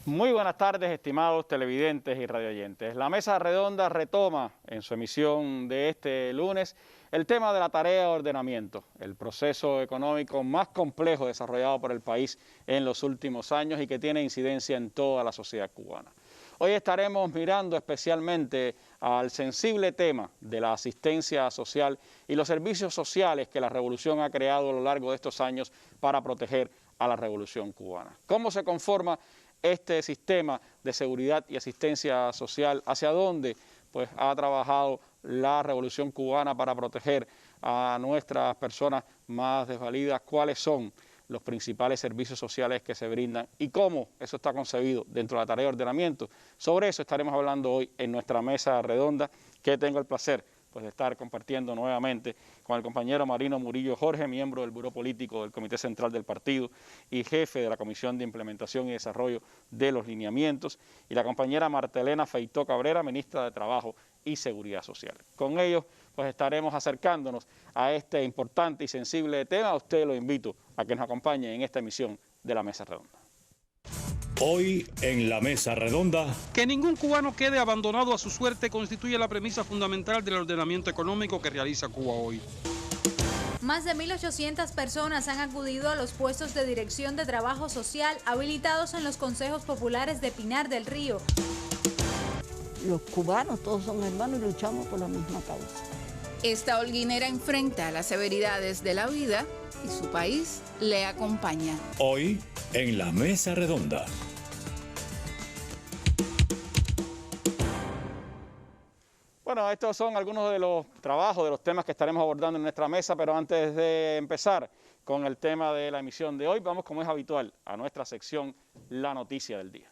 Muy buenas tardes, estimados televidentes y radioyentes. La Mesa Redonda retoma en su emisión de este lunes el tema de la tarea de ordenamiento, el proceso económico más complejo desarrollado por el país en los últimos años y que tiene incidencia en toda la sociedad cubana. Hoy estaremos mirando especialmente al sensible tema de la asistencia social y los servicios sociales que la revolución ha creado a lo largo de estos años para proteger a la revolución cubana. ¿Cómo se conforma este sistema de seguridad y asistencia social? ¿Hacia dónde ha trabajado la revolución cubana para proteger a nuestras personas más desvalidas? ¿Cuáles son los principales servicios sociales que se brindan y cómo eso está concebido dentro de la tarea de ordenamiento? Sobre eso estaremos hablando hoy en nuestra mesa redonda, que tengo el placer de estar compartiendo nuevamente con el compañero Marino Murillo Jorge, miembro del Buró Político del Comité Central del Partido y jefe de la Comisión de Implementación y Desarrollo de los Lineamientos, y la compañera Martelena Feitó Cabrera, ministra de Trabajo y Seguridad Social. Con ellos estaremos acercándonos a este importante y sensible tema. A usted lo invito a que nos acompañe en esta emisión de la Mesa Redonda. Hoy en la Mesa Redonda. Que ningún cubano quede abandonado a su suerte constituye la premisa fundamental del ordenamiento económico que realiza Cuba hoy. Más de 1.800 personas han acudido a los puestos de dirección de trabajo social habilitados en los consejos populares de Pinar del Río. Los cubanos todos son hermanos y luchamos por la misma causa. Esta holguinera enfrenta las severidades de la vida y su país le acompaña. Hoy en la Mesa Redonda. Bueno, estos son algunos de los trabajos, de los temas que estaremos abordando en nuestra mesa, pero antes de empezar con el tema de la emisión de hoy, vamos, como es habitual, a nuestra sección La Noticia del Día.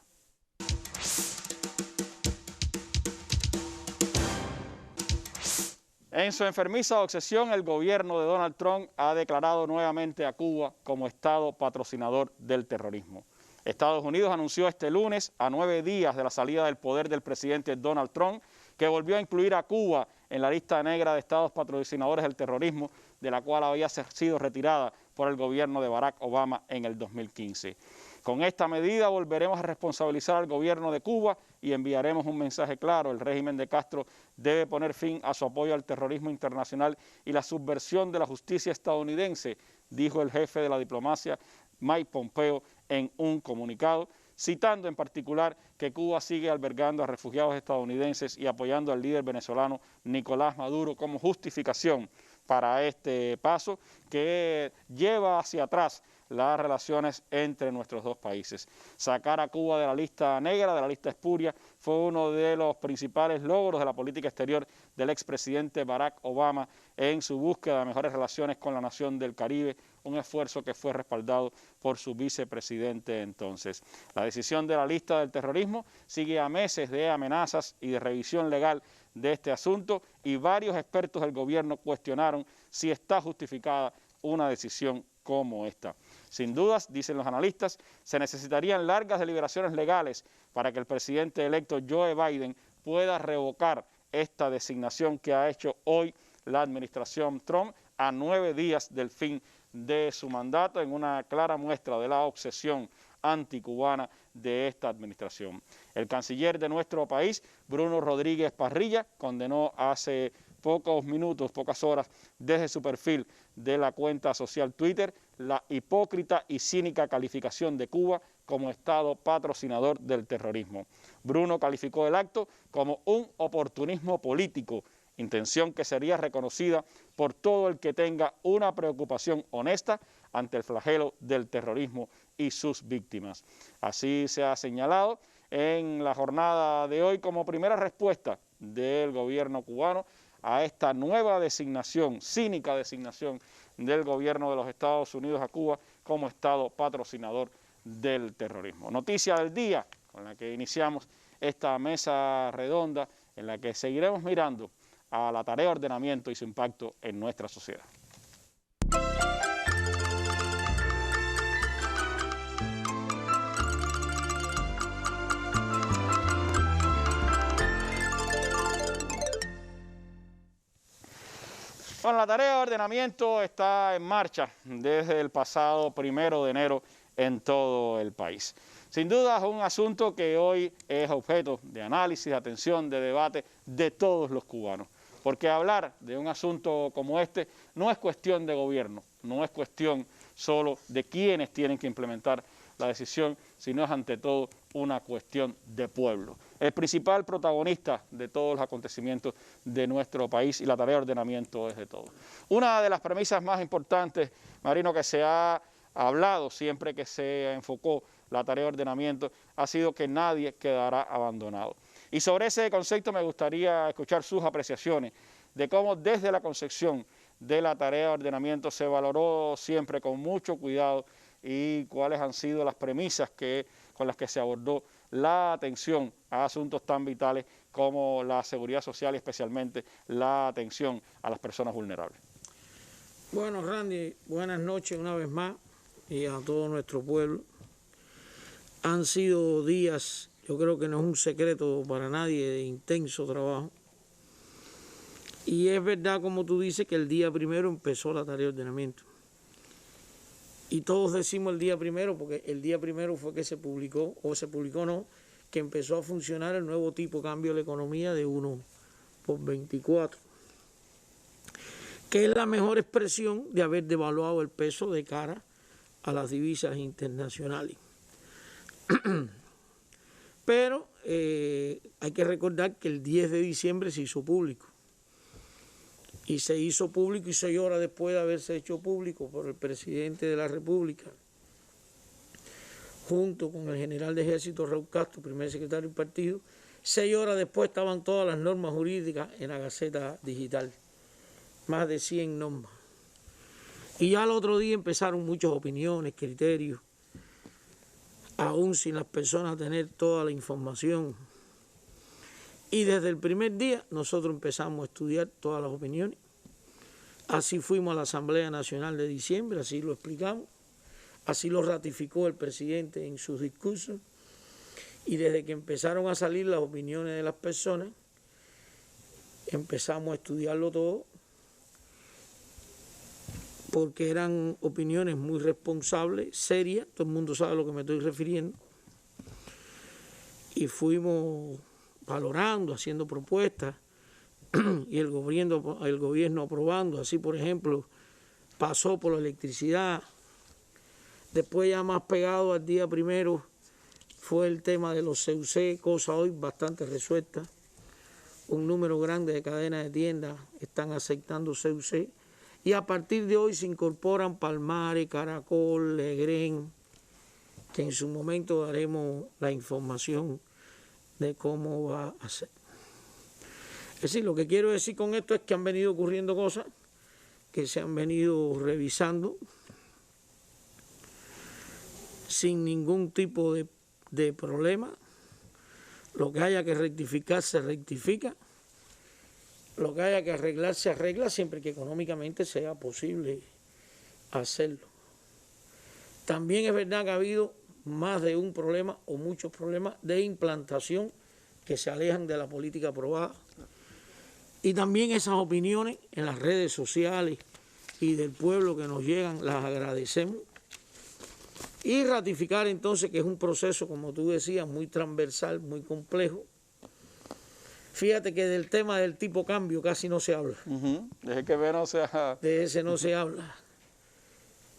En su enfermiza obsesión, el gobierno de Donald Trump ha declarado nuevamente a Cuba como Estado patrocinador del terrorismo. Estados Unidos anunció este lunes, a 9 días de la salida del poder del presidente Donald Trump, que volvió a incluir a Cuba en la lista negra de estados patrocinadores del terrorismo, de la cual había sido retirada por el gobierno de Barack Obama en el 2015. Con esta medida volveremos a responsabilizar al gobierno de Cuba y enviaremos un mensaje claro. El régimen de Castro debe poner fin a su apoyo al terrorismo internacional y la subversión de la justicia estadounidense, dijo el jefe de la diplomacia, Mike Pompeo, en un comunicado, citando en particular que Cuba sigue albergando a refugiados estadounidenses y apoyando al líder venezolano Nicolás Maduro como justificación para este paso que lleva hacia atrás las relaciones entre nuestros dos países. Sacar a Cuba de la lista negra, de la lista espuria, fue uno de los principales logros de la política exterior del expresidente Barack Obama en su búsqueda de mejores relaciones con la nación del Caribe, un esfuerzo que fue respaldado por su vicepresidente entonces. La decisión de la lista del terrorismo sigue a meses de amenazas y de revisión legal de este asunto, y varios expertos del gobierno cuestionaron si está justificada una decisión como esta. Sin dudas, dicen los analistas, se necesitarían largas deliberaciones legales para que el presidente electo Joe Biden pueda revocar esta designación que ha hecho hoy la administración Trump a 9 días del fin de su mandato, en una clara muestra de la obsesión anticubana de esta administración. El canciller de nuestro país, Bruno Rodríguez Parrilla, condenó hace pocos minutos, pocas horas, desde su perfil de la cuenta social Twitter, la hipócrita y cínica calificación de Cuba como Estado patrocinador del terrorismo. Bruno calificó el acto como un oportunismo político, intención que sería reconocida por todo el que tenga una preocupación honesta ante el flagelo del terrorismo y sus víctimas. Así se ha señalado en la jornada de hoy como primera respuesta del gobierno cubano a esta nueva designación, cínica designación del gobierno de los Estados Unidos a Cuba como Estado patrocinador del terrorismo. Noticia del día con la que iniciamos esta mesa redonda en la que seguiremos mirando a la tarea de ordenamiento y su impacto en nuestra sociedad. Bueno, la tarea de ordenamiento está en marcha desde el pasado 1 de enero en todo el país. Sin duda es un asunto que hoy es objeto de análisis, de atención, de debate de todos los cubanos. Porque hablar de un asunto como este no es cuestión de gobierno, no es cuestión solo de quienes tienen que implementar la decisión, sino es ante todo una cuestión de pueblo. El principal protagonista de todos los acontecimientos de nuestro país y la tarea de ordenamiento es de todos. Una de las premisas más importantes, Marino, que se ha hablado siempre que se enfocó la tarea de ordenamiento, ha sido que nadie quedará abandonado. Y sobre ese concepto me gustaría escuchar sus apreciaciones de cómo desde la concepción de la tarea de ordenamiento se valoró siempre con mucho cuidado y cuáles han sido las premisas con las que se abordó la atención a asuntos tan vitales como la seguridad social y especialmente la atención a las personas vulnerables. Bueno, Randy, buenas noches una vez más y a todo nuestro pueblo. Han sido días, yo creo que no es un secreto para nadie, de intenso trabajo. Y es verdad, como tú dices, que el día primero empezó la tarea de ordenamiento. Y todos decimos el día primero porque el día primero fue que se publicó, o se publicó no, que empezó a funcionar el nuevo tipo de cambio de la economía de 1/24, que es la mejor expresión de haber devaluado el peso de cara a las divisas internacionales. Pero hay que recordar que el 10 de diciembre se hizo público. Y se hizo público y 6 horas después de haberse hecho público por el presidente de la República, junto con el general de ejército Raúl Castro, primer secretario del partido, 6 horas después estaban todas las normas jurídicas en la Gaceta Digital, más de 100 normas. Y ya al otro día empezaron muchas opiniones, criterios, aún sin las personas tener toda la información. Y desde el primer día nosotros empezamos a estudiar todas las opiniones. Así fuimos a la Asamblea Nacional de diciembre, así lo explicamos. Así lo ratificó el presidente en sus discursos. Y desde que empezaron a salir las opiniones de las personas, empezamos a estudiarlo todo, porque eran opiniones muy responsables, serias, todo el mundo sabe a lo que me estoy refiriendo. Y fuimos valorando, haciendo propuestas y el gobierno aprobando. Así, por ejemplo, pasó por la electricidad. Después, ya más pegado al día primero, fue el tema de los CUC, cosa hoy bastante resuelta. Un número grande de cadenas de tiendas están aceptando CUC y a partir de hoy se incorporan Palmares, Caracol, Legren, que en su momento daremos la información de cómo va a ser. Es decir, lo que quiero decir con esto es que han venido ocurriendo cosas que se han venido revisando sin ningún tipo de problema. Lo que haya que rectificar se rectifica, lo que haya que arreglar se arregla, siempre que económicamente sea posible hacerlo. También es verdad que ha habido más de un problema o muchos problemas de implantación que se alejan de la política aprobada. Y también esas opiniones en las redes sociales y del pueblo que nos llegan, las agradecemos. Y ratificar entonces que es un proceso, como tú decías, muy transversal, muy complejo. Fíjate que del tema del tipo cambio casi no se habla. Desde que ve no se ha... De ese no se habla.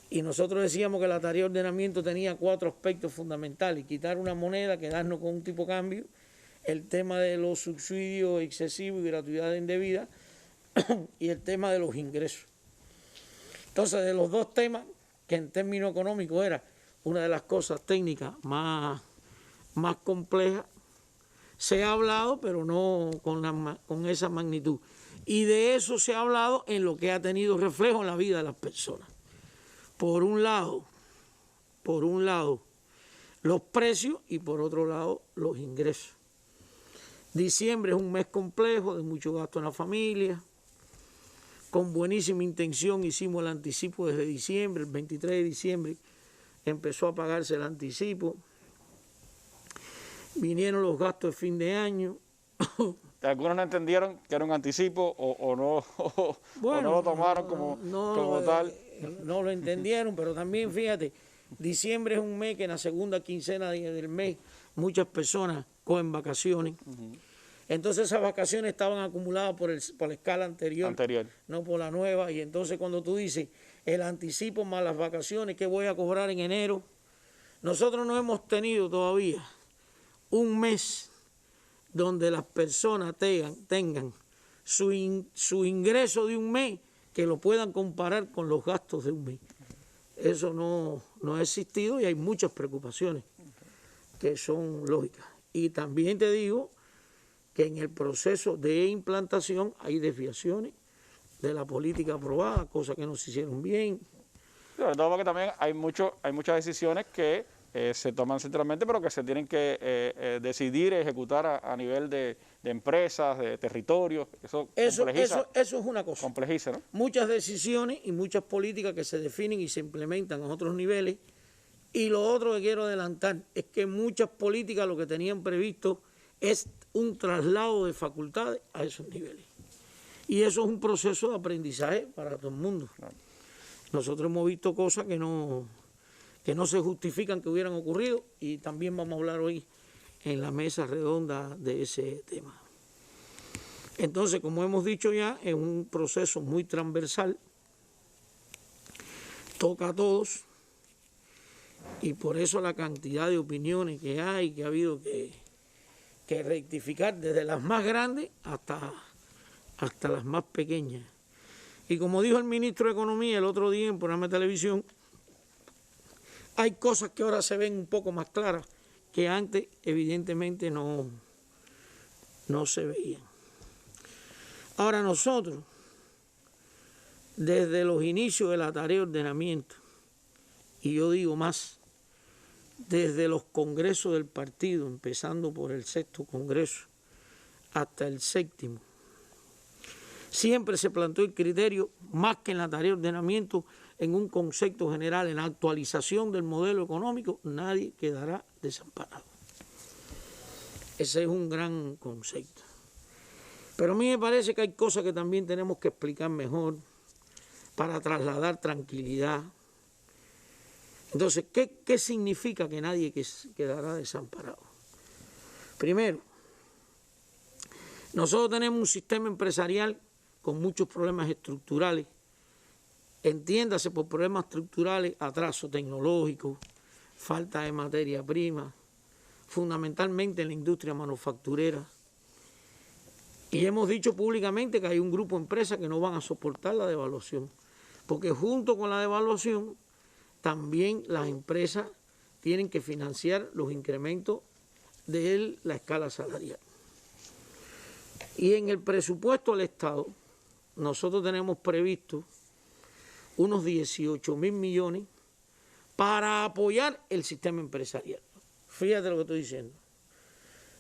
Y nosotros decíamos que la tarea de ordenamiento tenía 4 aspectos fundamentales: quitar una moneda, quedarnos con un tipo de cambio, el tema de los subsidios excesivos y gratuidad indebida y el tema de los ingresos. Entonces, de los 2 temas, que en términos económicos era una de las cosas técnicas más complejas, se ha hablado, pero no con esa magnitud. Y de eso se ha hablado en lo que ha tenido reflejo en la vida de las personas. Por un lado, los precios y por otro lado, los ingresos. Diciembre es un mes complejo, de mucho gasto en la familia. Con buenísima intención hicimos el anticipo desde diciembre, el 23 de diciembre empezó a pagarse el anticipo. Vinieron los gastos de fin de año. Algunos no entendieron que era un anticipo o no lo tomaron como tal. No lo entendieron, pero también fíjate, Diciembre es un mes que en la segunda quincena del mes muchas personas cogen vacaciones. Entonces esas vacaciones estaban acumuladas por la escala anterior, no por la nueva. Y entonces cuando tú dices el anticipo más las vacaciones que voy a cobrar en enero, nosotros no hemos tenido todavía un mes donde las personas tengan su ingreso de un mes que lo puedan comparar con los gastos de un mes. Eso no ha existido y hay muchas preocupaciones que son lógicas. Y también te digo que en el proceso de implantación hay desviaciones de la política aprobada, cosas que no se hicieron bien. Sobre todo porque también hay muchas decisiones que se toman centralmente, pero que se tienen que decidir y ejecutar a nivel de empresas, de territorios. Eso es una cosa. Complejiza, ¿no? Muchas decisiones y muchas políticas que se definen y se implementan a otros niveles. Y lo otro que quiero adelantar es que muchas políticas lo que tenían previsto es un traslado de facultades a esos niveles. Y eso es un proceso de aprendizaje para todo el mundo. Nosotros hemos visto cosas que no se justifican que hubieran ocurrido y también vamos a hablar hoy en la mesa redonda de ese tema. Entonces, como hemos dicho ya, es un proceso muy transversal, toca a todos y por eso la cantidad de opiniones que hay, que ha habido que rectificar desde las más grandes hasta las más pequeñas. Y como dijo el ministro de Economía el otro día en programa de televisión, hay cosas que ahora se ven un poco más claras que antes evidentemente no se veían. Ahora nosotros, desde los inicios de la tarea de ordenamiento, y yo digo más, desde los congresos del partido, empezando por el 6º Congreso hasta el 7º, siempre se planteó el criterio, más que en la tarea de ordenamiento, en un concepto general, en la actualización del modelo económico, nadie quedará desamparado. Ese es un gran concepto. Pero a mí me parece que hay cosas que también tenemos que explicar mejor para trasladar tranquilidad. Entonces, ¿qué significa que nadie quedará desamparado? Primero, nosotros tenemos un sistema empresarial con muchos problemas estructurales. Entiéndase por problemas estructurales, atraso tecnológico, falta de materia prima, fundamentalmente en la industria manufacturera. Y hemos dicho públicamente que hay un grupo de empresas que no van a soportar la devaluación, porque junto con la devaluación también las empresas tienen que financiar los incrementos de la escala salarial. Y en el presupuesto del Estado, nosotros tenemos previsto unos 18.000 millones para apoyar el sistema empresarial. Fíjate lo que estoy diciendo.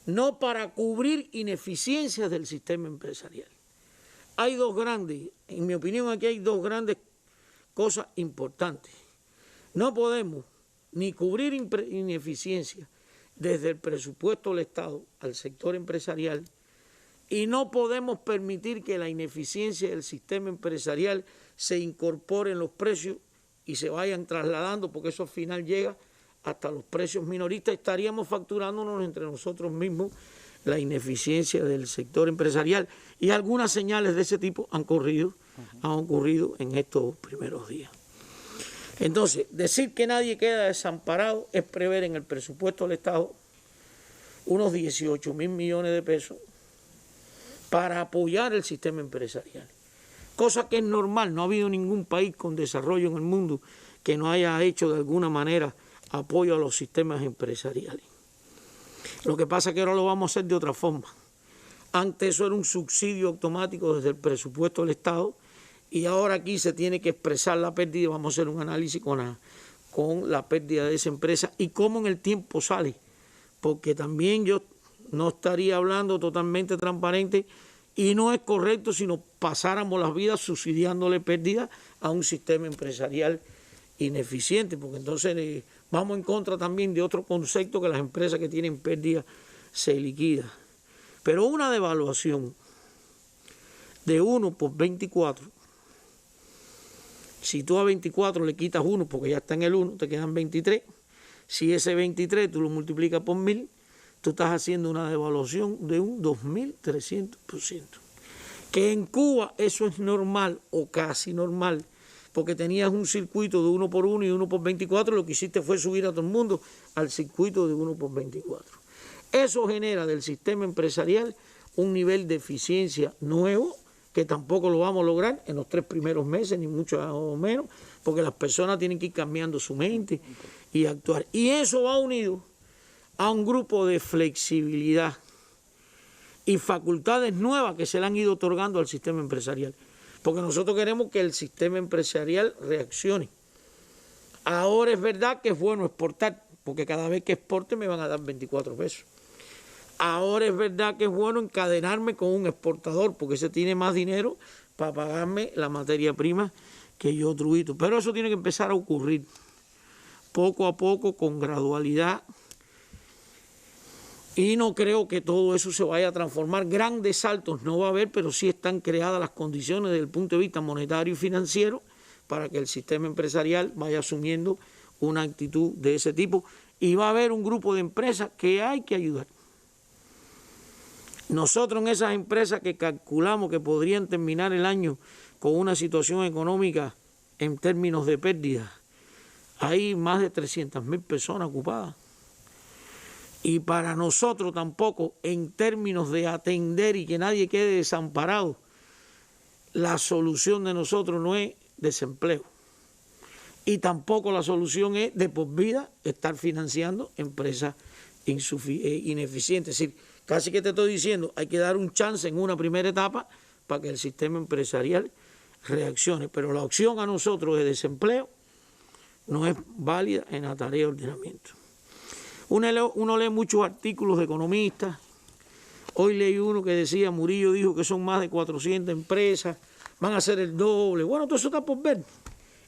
No para cubrir ineficiencias del sistema empresarial. Hay dos grandes, en mi opinión aquí hay dos grandes cosas importantes. No podemos ni cubrir ineficiencias desde el presupuesto del Estado al sector empresarial y no podemos permitir que la ineficiencia del sistema empresarial se incorpore en los precios y se vayan trasladando, porque eso al final llega hasta los precios minoristas. Estaríamos facturándonos entre nosotros mismos la ineficiencia del sector empresarial y algunas señales de ese tipo han ocurrido en estos primeros días. Entonces, decir que nadie queda desamparado es prever en el presupuesto del Estado unos 18.000 millones de pesos para apoyar el sistema empresarial. Cosa que es normal, no ha habido ningún país con desarrollo en el mundo que no haya hecho de alguna manera apoyo a los sistemas empresariales. Lo que pasa es que ahora lo vamos a hacer de otra forma. Antes eso era un subsidio automático desde el presupuesto del Estado y ahora aquí se tiene que expresar la pérdida. Vamos a hacer un análisis con la pérdida de esa empresa y cómo en el tiempo sale, porque también yo no estaría hablando totalmente transparente y no es correcto si nos pasáramos las vidas subsidiándole pérdidas a un sistema empresarial ineficiente, porque entonces vamos en contra también de otro concepto, que las empresas que tienen pérdidas se liquidan. Pero una devaluación de 1 por 24 Si tú a 24 le quitas 1, porque ya está en el 1, te quedan 23. Si ese 23 tú lo multiplicas por 1000, tú estás haciendo una devaluación de un 2300%. Que en Cuba eso es normal o casi normal, porque tenías un circuito de 1 por 1 y 1 por 24, lo que hiciste fue subir a todo el mundo al circuito de 1 por 24. Eso genera del sistema empresarial un nivel de eficiencia nuevo, que tampoco lo vamos a lograr en los 3 primeros meses, ni mucho menos, porque las personas tienen que ir cambiando su mente y actuar. Y eso va unido a un grupo de flexibilidad y facultades nuevas que se le han ido otorgando al sistema empresarial. Porque nosotros queremos que el sistema empresarial reaccione. Ahora es verdad que es bueno exportar, porque cada vez que exporte me van a dar 24 pesos. Ahora es verdad que es bueno encadenarme con un exportador, porque ese tiene más dinero para pagarme la materia prima que yo truito. Pero eso tiene que empezar a ocurrir poco a poco, con gradualidad. Y no creo que todo eso se vaya a transformar. Grandes saltos no va a haber, pero sí están creadas las condiciones desde el punto de vista monetario y financiero para que el sistema empresarial vaya asumiendo una actitud de ese tipo. Y va a haber un grupo de empresas que hay que ayudar. Nosotros en esas empresas que calculamos que podrían terminar el año con una situación económica en términos de pérdidas, hay más de 300.000 personas ocupadas. Y para nosotros tampoco, en términos de atender y que nadie quede desamparado, la solución de nosotros no es desempleo. Y tampoco la solución es de por vida estar financiando empresas ineficientes. Es decir, casi que te estoy diciendo, hay que dar un chance en una primera etapa para que el sistema empresarial reaccione. Pero la opción a nosotros de desempleo no es válida en la tarea de ordenamiento. Uno lee muchos artículos de economistas. Hoy leí uno que decía, Murillo dijo que son más de 400 empresas, van a ser el doble. Bueno, todo eso está por ver.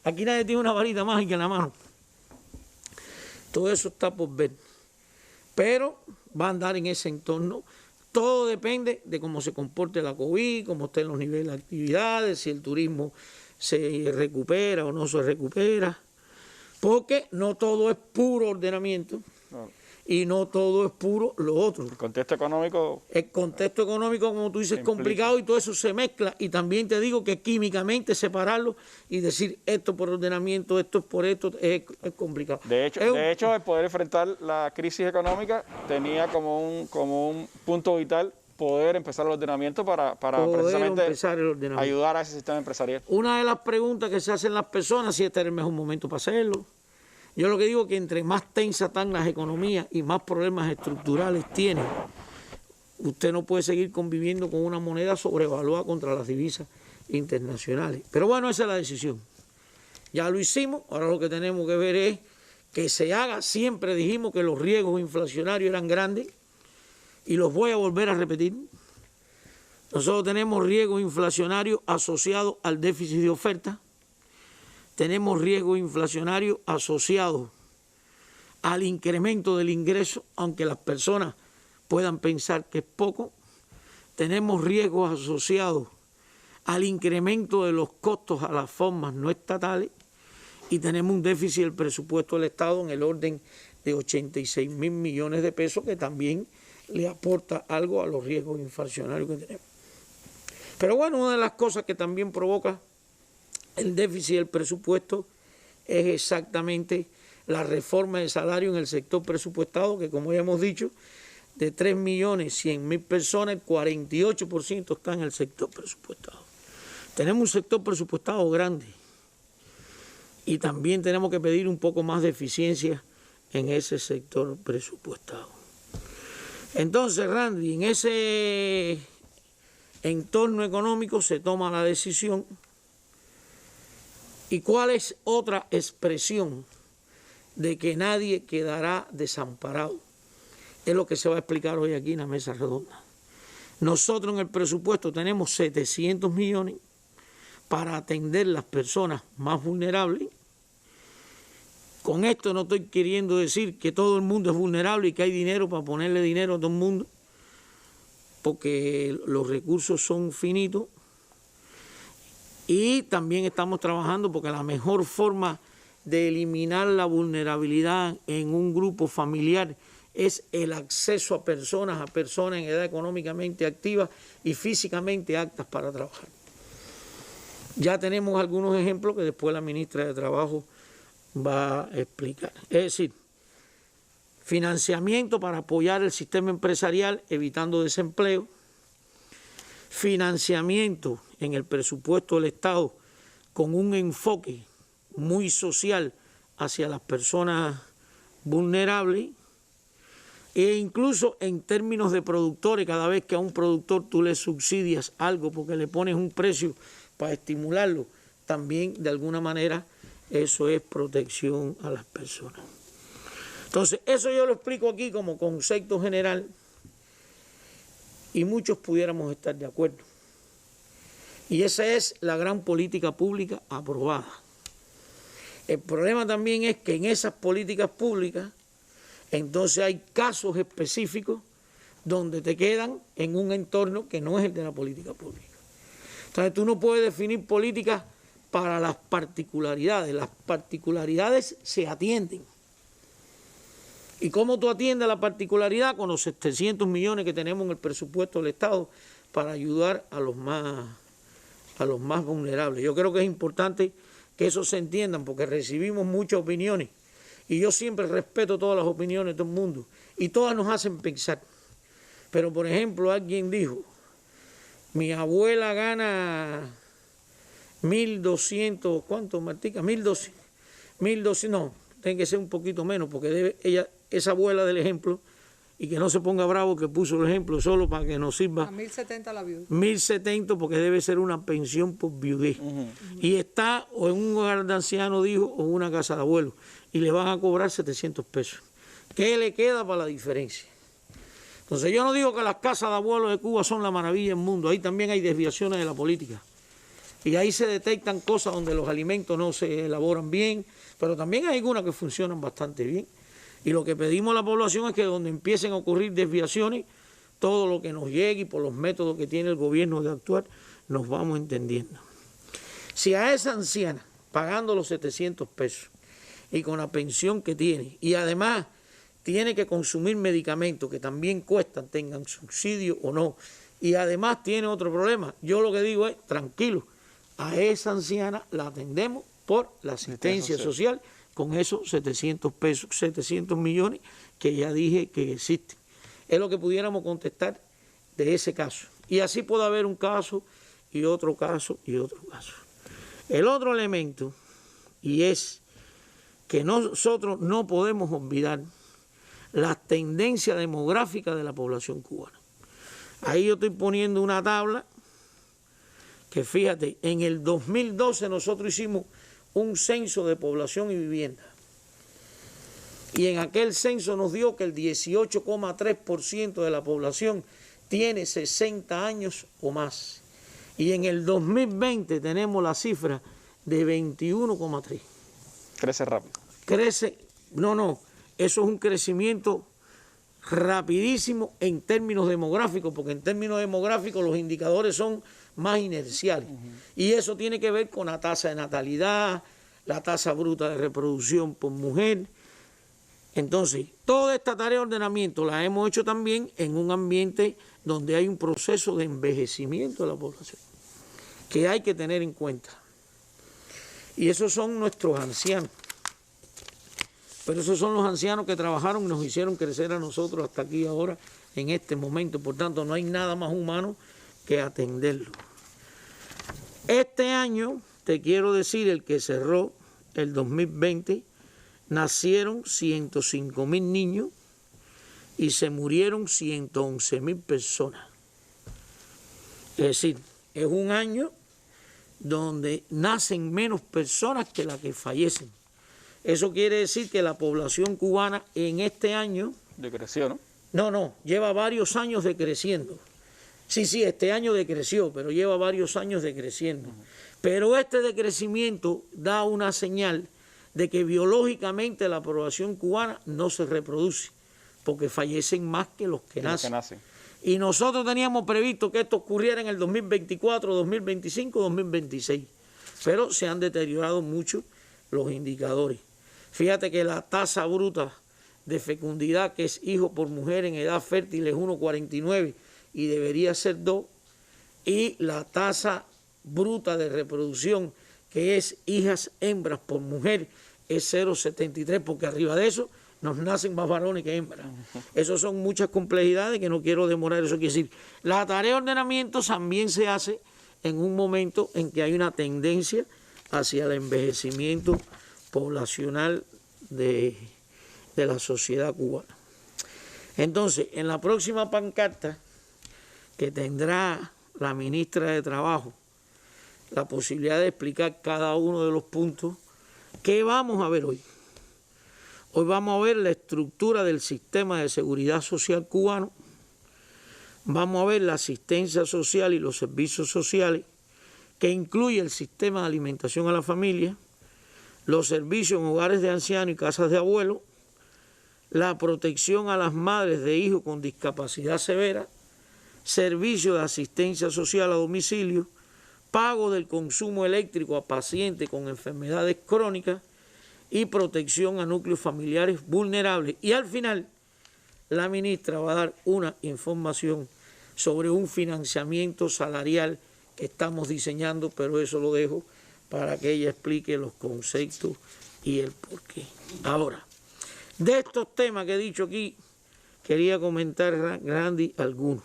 Aquí nadie tiene una varita mágica en la mano. Todo eso está por ver. Pero va a andar en ese entorno. Todo depende de cómo se comporte la COVID, cómo estén los niveles de actividades, si el turismo se recupera o no se recupera. Porque no todo es puro ordenamiento. Y no todo es puro lo otro. El contexto económico... El contexto económico, como tú dices, es complicado y todo eso se mezcla. Y también te digo que químicamente separarlo y decir esto por ordenamiento, esto es por esto, es complicado. De hecho, el poder enfrentar la crisis económica tenía como un punto vital poder empezar el ordenamiento para precisamente ayudar a ese sistema empresarial. Una de las preguntas que se hacen las personas, si este era el mejor momento para hacerlo. Yo lo que digo es que entre más tensas están las economías y más problemas estructurales tienen, usted no puede seguir conviviendo con una moneda sobrevaluada contra las divisas internacionales. Pero bueno, esa es la decisión. Ya lo hicimos, ahora lo que tenemos que ver es que se haga. Siempre dijimos que los riesgos inflacionarios eran grandes y los voy a volver a repetir. Nosotros tenemos riesgos inflacionarios asociados al déficit de oferta. Tenemos riesgo inflacionario asociado al incremento del ingreso, aunque las personas puedan pensar que es poco. Tenemos riesgos asociados al incremento de los costos a las formas no estatales y tenemos un déficit del presupuesto del Estado en el orden de 86.000 millones de pesos, que también le aporta algo a los riesgos inflacionarios que tenemos. Pero bueno, una de las cosas que también provoca el déficit del presupuesto es exactamente la reforma de salario en el sector presupuestado, que como ya hemos dicho, de 3.100.000 personas, el 48% está en el sector presupuestado. Tenemos un sector presupuestado grande y también tenemos que pedir un poco más de eficiencia en ese sector presupuestado. Entonces, Randy, en ese entorno económico se toma la decisión. ¿Y cuál es otra expresión de que nadie quedará desamparado? Es lo que se va a explicar hoy aquí en la mesa redonda. Nosotros en el presupuesto tenemos 700 millones para atender las personas más vulnerables. Con esto no estoy queriendo decir que todo el mundo es vulnerable y que hay dinero para ponerle dinero a todo el mundo, porque los recursos son finitos. Y también estamos trabajando porque la mejor forma de eliminar la vulnerabilidad en un grupo familiar es el acceso a personas en edad económicamente activa y físicamente aptas para trabajar. Ya tenemos algunos ejemplos que después la ministra de Trabajo va a explicar. Es decir, financiamiento para apoyar el sistema empresarial evitando desempleo, financiamiento en el presupuesto del Estado con un enfoque muy social hacia las personas vulnerables e incluso en términos de productores, cada vez que a un productor tú le subsidias algo porque le pones un precio para estimularlo, también de alguna manera eso es protección a las personas. Entonces, eso yo lo explico aquí como concepto general y muchos pudiéramos estar de acuerdo. Y esa es la gran política pública aprobada. El problema también es que en esas políticas públicas, entonces hay casos específicos donde te quedan en un entorno que no es el de la política pública. Entonces tú no puedes definir políticas para las particularidades se atienden. ¿Y cómo tú atiendes la particularidad? Con los 700 millones que tenemos en el presupuesto del Estado para ayudar a los más vulnerables. Yo creo que es importante que eso se entiendan porque recibimos muchas opiniones y yo siempre respeto todas las opiniones de todo el mundo y todas nos hacen pensar. Pero, por ejemplo, alguien dijo, mi abuela gana 1.200, ¿cuánto, Martica? 1.200, no, tiene que ser un poquito menos porque esa abuela del ejemplo, y que no se ponga bravo que puso el ejemplo solo para que nos sirva. A 1.070 la viuda. 1.070 porque debe ser una pensión por viudez. Y está o en un hogar de ancianos, dijo, o en una casa de abuelos. Y le van a cobrar 700 pesos. ¿Qué le queda para la diferencia? Entonces yo no digo que las casas de abuelos de Cuba son la maravilla del mundo. Ahí también hay desviaciones de la política. Y ahí se detectan cosas donde los alimentos no se elaboran bien. Pero también hay algunas que funcionan bastante bien. Y lo que pedimos a la población es que donde empiecen a ocurrir desviaciones, todo lo que nos llegue y por los métodos que tiene el gobierno de actuar, nos vamos entendiendo. Si a esa anciana, pagando los 700 pesos y con la pensión que tiene, y además tiene que consumir medicamentos que también cuestan, tengan subsidio o no, y además tiene otro problema, yo lo que digo es, tranquilo, a esa anciana la atendemos por la asistencia social, con esos 700 pesos, 700 millones que ya dije que existen. Es lo que pudiéramos contestar de ese caso. Y así puede haber un caso y otro caso y otro caso. El otro elemento, y es que nosotros no podemos olvidar la tendencia demográfica de la población cubana. Ahí yo estoy poniendo una tabla que fíjate, en el 2012 nosotros hicimos un censo de población y vivienda. Y en aquel censo nos dio que el 18,3% de la población tiene 60 años o más. Y en el 2020 tenemos la cifra de 21,3. Crece rápido. Crece, no, eso es un crecimiento rapidísimo en términos demográficos, porque en términos demográficos los indicadores son más inerciales. Y eso tiene que ver con la tasa de natalidad, la tasa bruta de reproducción por mujer. Entonces, toda esta tarea de ordenamiento la hemos hecho también en un ambiente donde hay un proceso de envejecimiento de la población, que hay que tener en cuenta. Y esos son nuestros ancianos. Pero esos son los ancianos que trabajaron y nos hicieron crecer a nosotros hasta aquí ahora, en este momento. Por tanto, no hay nada más humano que atenderlo. Este año, te quiero decir, el que cerró el 2020, nacieron 105.000 niños y se murieron 111.000 personas. Es decir, es un año donde nacen menos personas que las que fallecen. Eso quiere decir que la población cubana en este año... Decreció, ¿no? No, lleva varios años decreciendo. Sí, este año decreció, pero lleva varios años decreciendo. Pero este decrecimiento da una señal de que biológicamente la población cubana no se reproduce, porque fallecen más que los que nacen. Y nosotros teníamos previsto que esto ocurriera en el 2024, 2025, 2026. pero se han deteriorado mucho los indicadores. Fíjate que la tasa bruta de fecundidad, que es hijo por mujer en edad fértil, es 1,49 y debería ser 2, y la tasa bruta de reproducción, que es hijas hembras por mujer, es 0,73, porque arriba de eso nos nacen más varones que hembras. Eso son muchas complejidades que no quiero demorar. Eso quiere decir, la tarea de ordenamiento también se hace en un momento en que hay una tendencia hacia el envejecimiento poblacional de la sociedad cubana. Entonces, en la próxima pancarta que tendrá la ministra de Trabajo la posibilidad de explicar cada uno de los puntos, ¿qué vamos a ver hoy? Hoy vamos a ver la estructura del sistema de seguridad social cubano, vamos a ver la asistencia social y los servicios sociales, que incluye el sistema de alimentación a la familia, los servicios en hogares de ancianos y casas de abuelos, la protección a las madres de hijos con discapacidad severa, servicio de asistencia social a domicilio, pago del consumo eléctrico a pacientes con enfermedades crónicas y protección a núcleos familiares vulnerables. Y al final, la ministra va a dar una información sobre un financiamiento salarial que estamos diseñando, pero eso lo dejo para que ella explique los conceptos y el porqué. Ahora, de estos temas que he dicho aquí, quería comentar, Randy, algunos.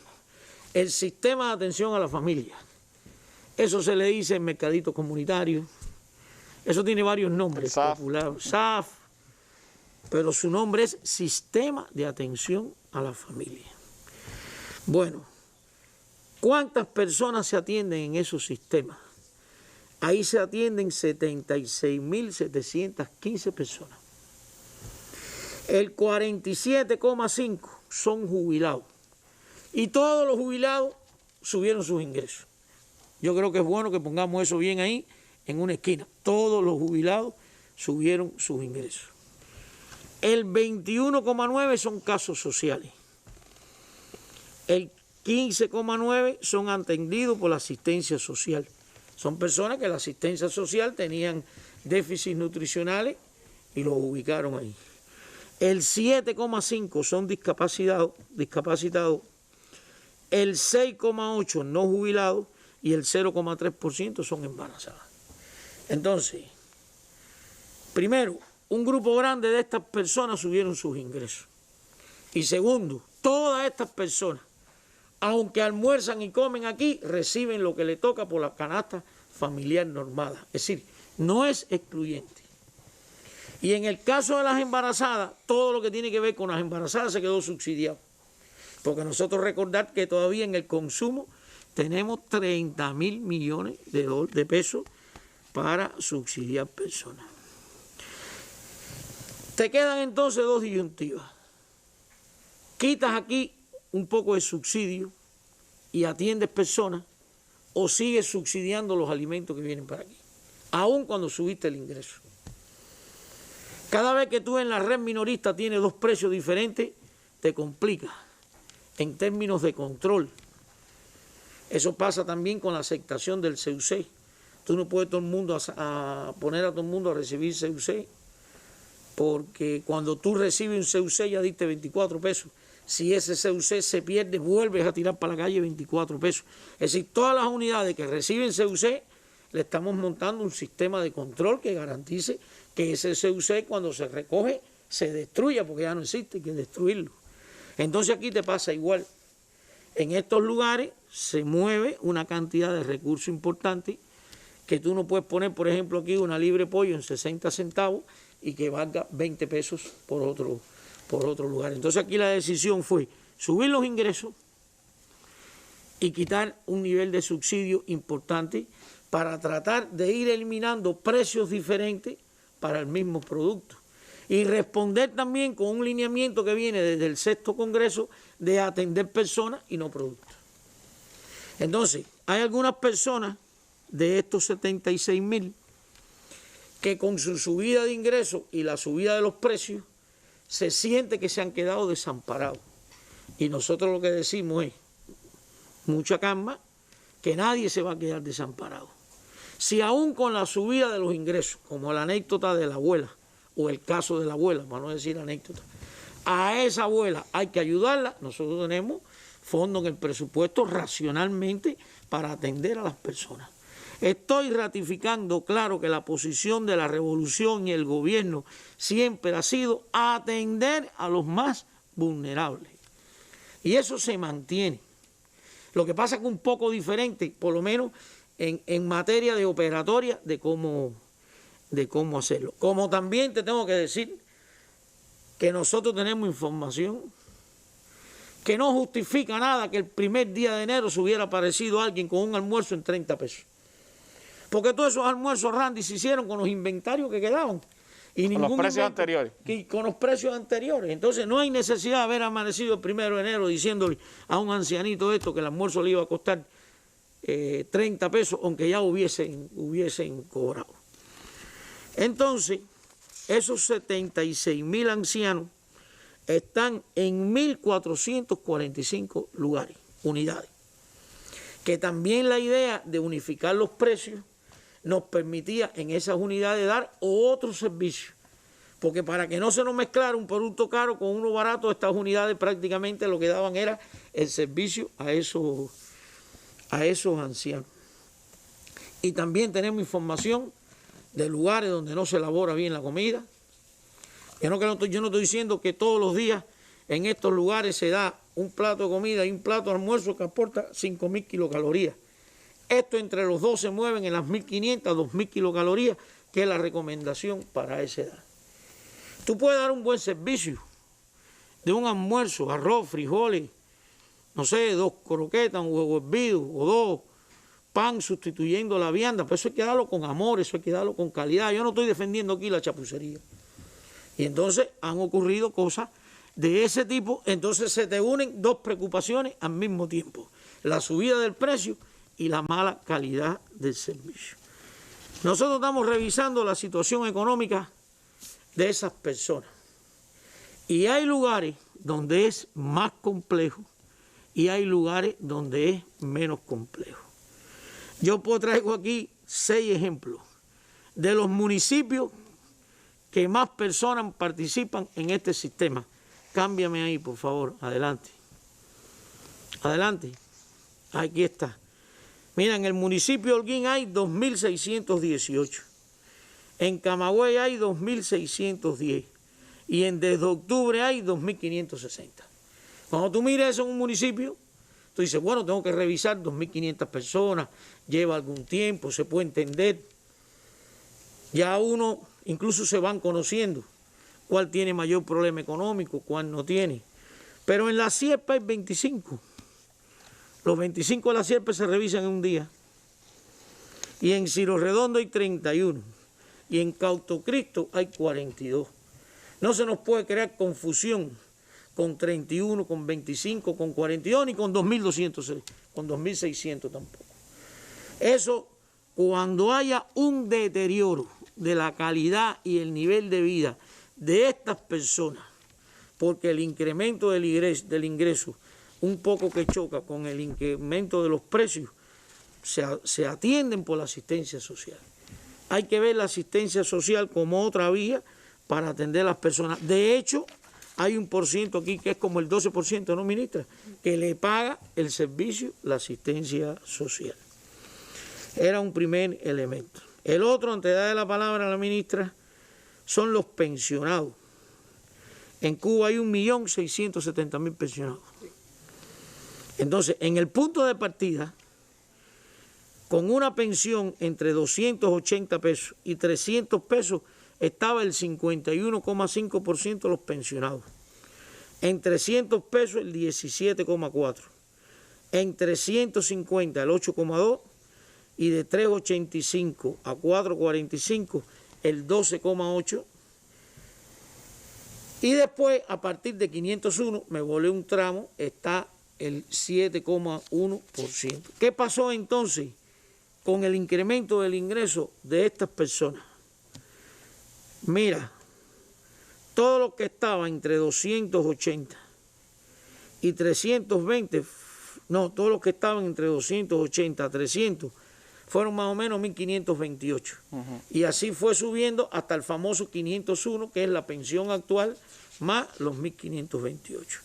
El sistema de atención a la familia. Eso se le dice en mercadito comunitario. Eso tiene varios nombres populares. SAF. Pero su nombre es Sistema de Atención a la Familia. Bueno, ¿cuántas personas se atienden en esos sistemas? Ahí se atienden 76.715 personas. El 47,5% son jubilados. Y todos los jubilados subieron sus ingresos. Yo creo que es bueno que pongamos eso bien ahí, en una esquina. Todos los jubilados subieron sus ingresos. El 21,9% son casos sociales. El 15,9% son atendidos por la asistencia social. Son personas que la asistencia social tenían déficits nutricionales y los ubicaron ahí. El 7,5% son discapacitados. El 6,8% no jubilados y el 0,3% son embarazadas. Entonces, primero, un grupo grande de estas personas subieron sus ingresos. Y segundo, todas estas personas, aunque almuerzan y comen aquí, reciben lo que le toca por la canasta familiar normada. Es decir, no es excluyente. Y en el caso de las embarazadas, todo lo que tiene que ver con las embarazadas se quedó subsidiado. Porque nosotros recordar que todavía en el consumo tenemos 30.000 millones de pesos para subsidiar personas. Te quedan entonces dos disyuntivas. Quitas aquí un poco de subsidio y atiendes personas, o sigues subsidiando los alimentos que vienen para aquí, aun cuando subiste el ingreso. Cada vez que tú en la red minorista tienes dos precios diferentes, te complica en términos de control. Eso pasa también con la aceptación del CUC. Tú no puedes poner a todo el mundo a recibir CUC, porque cuando tú recibes un CUC ya diste 24 pesos. Si ese CUC se pierde, vuelves a tirar para la calle 24 pesos. Es decir, todas las unidades que reciben CUC, le estamos montando un sistema de control que garantice que ese CUC cuando se recoge se destruya, porque ya no existe, hay que destruirlo. Entonces aquí te pasa igual. En estos lugares se mueve una cantidad de recursos importantes que tú no puedes poner, por ejemplo, aquí una libre pollo en 60 centavos y que valga 20 pesos por otro lugar. Entonces aquí la decisión fue subir los ingresos y quitar un nivel de subsidio importante para tratar de ir eliminando precios diferentes para el mismo producto. Y responder también con un lineamiento que viene desde el 6º Congreso de atender personas y no productos. Entonces, hay algunas personas de estos 76.000 que con su subida de ingresos y la subida de los precios se siente que se han quedado desamparados. Y nosotros lo que decimos es, mucha calma, que nadie se va a quedar desamparado. Si aún con la subida de los ingresos, como la anécdota de la abuela, o el caso de la abuela, para no decir anécdota, a esa abuela hay que ayudarla, nosotros tenemos fondos en el presupuesto racionalmente para atender a las personas. Estoy ratificando, claro, que la posición de la revolución y el gobierno siempre ha sido atender a los más vulnerables. Y eso se mantiene. Lo que pasa es que un poco diferente, por lo menos en materia de operatoria, de cómo hacerlo. Como también te tengo que decir que nosotros tenemos información que no justifica nada que el primer día de enero se hubiera aparecido alguien con un almuerzo en 30 pesos. Porque todos esos almuerzos, Randy, se hicieron con los inventarios que quedaban. Y con los precios anteriores. Y con los precios anteriores. Entonces no hay necesidad de haber amanecido el 1 de enero diciéndole a un ancianito esto que el almuerzo le iba a costar 30 pesos, aunque ya hubiesen cobrado. Entonces, esos 76.000 ancianos están en 1.445 lugares, unidades. Que también la idea de unificar los precios nos permitía en esas unidades dar otros servicios. Porque para que no se nos mezclara un producto caro con uno barato, estas unidades prácticamente lo que daban era el servicio a esos ancianos. Y también tenemos información de lugares donde no se elabora bien la comida. Yo no estoy diciendo que todos los días en estos lugares se da un plato de comida y un plato de almuerzo que aporta 5.000 kilocalorías. Esto entre los dos se mueven en las 1.500 a 2.000 kilocalorías, que es la recomendación para esa edad. Tú puedes dar un buen servicio de un almuerzo, arroz, frijoles, no sé, 2 croquetas, un huevo hervido o 2 pan sustituyendo la vianda, pero eso hay que darlo con amor, eso hay que darlo con calidad. Yo no estoy defendiendo aquí la chapucería. Y entonces han ocurrido cosas de ese tipo, entonces se te unen dos preocupaciones al mismo tiempo: la subida del precio y la mala calidad del servicio. Nosotros estamos revisando la situación económica de esas personas. Y hay lugares donde es más complejo y hay lugares donde es menos complejo. Yo traigo aquí 6 ejemplos de los municipios que más personas participan en este sistema. Cámbiame ahí, por favor. Adelante. Adelante. Aquí está. Mira, en el municipio de Holguín hay 2.618. En Camagüey hay 2.610. Y en Desde Octubre hay 2.560. Cuando tú miras eso en un municipio, tú dices, bueno, tengo que revisar 2.500 personas, lleva algún tiempo, se puede entender. Ya uno incluso se van conociendo cuál tiene mayor problema económico, cuál no tiene. Pero en la Sierpe hay 25. Los 25 de la Sierpe se revisan en un día. Y en Ciro Redondo hay 31. Y en Cautocristo hay 42. No se nos puede crear confusión con 31, con 25, con 42, ni con 2.206, con 2.600 tampoco. Eso, cuando haya un deterioro de la calidad y el nivel de vida de estas personas, porque el incremento del ingreso un poco que choca con el incremento de los precios, se atienden por la asistencia social. Hay que ver la asistencia social como otra vía para atender a las personas. De hecho, hay un % aquí que es como el 12%, ¿no, ministra?, que le paga el servicio, la asistencia social. Era un primer elemento. El otro, antes de darle la palabra a la ministra, son los pensionados. En Cuba hay 1.670.000 pensionados. Entonces, en el punto de partida, con una pensión entre 280 pesos y 300 pesos, estaba el 51,5% de los pensionados. En 300 pesos el 17,4%. En 350 el 8,2%. Y de 3,85 a 4,45 el 12,8%. Y después, a partir de 501, me volé un tramo, está el 7,1%. ¿Qué pasó entonces con el incremento del ingreso de estas personas? Mira, todo lo que estaba entre 280 y 320, no, todos los que estaban entre 280 a 300, fueron más o menos 1.528. Y así fue subiendo hasta el famoso 501, que es la pensión actual, más los 1.528.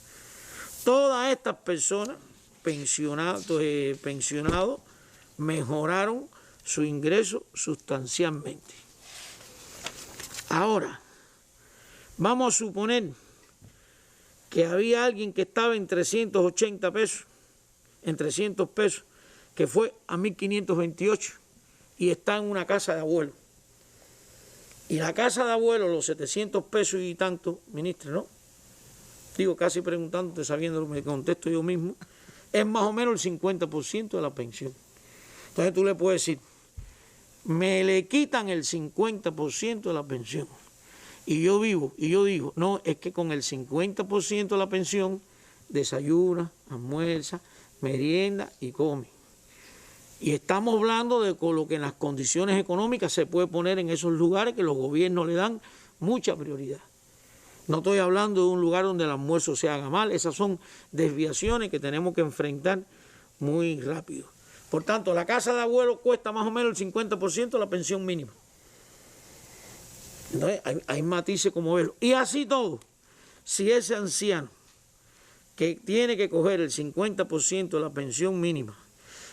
Todas estas personas pensionados mejoraron su ingreso sustancialmente. Ahora, vamos a suponer que había alguien que estaba en 380 pesos, en 300 pesos, que fue a 1.528 y está en una casa de abuelo. Y la casa de abuelo, los 700 pesos y tanto, ministro, ¿no? Digo, casi preguntándote, sabiendo, me contesto yo mismo, es más o menos el 50% de la pensión. Entonces tú le puedes decir, me le quitan el 50% de la pensión. Y yo digo, no, es que con el 50% de la pensión, desayuna, almuerza, merienda y come. Y estamos hablando de lo que en las condiciones económicas se puede poner en esos lugares que los gobiernos le dan mucha prioridad. No estoy hablando de un lugar donde el almuerzo se haga mal, esas son desviaciones que tenemos que enfrentar muy rápido. Por tanto, la casa de abuelo cuesta más o menos el 50% de la pensión mínima. Entonces, hay matices como verlo. Y así todo, si ese anciano que tiene que coger el 50% de la pensión mínima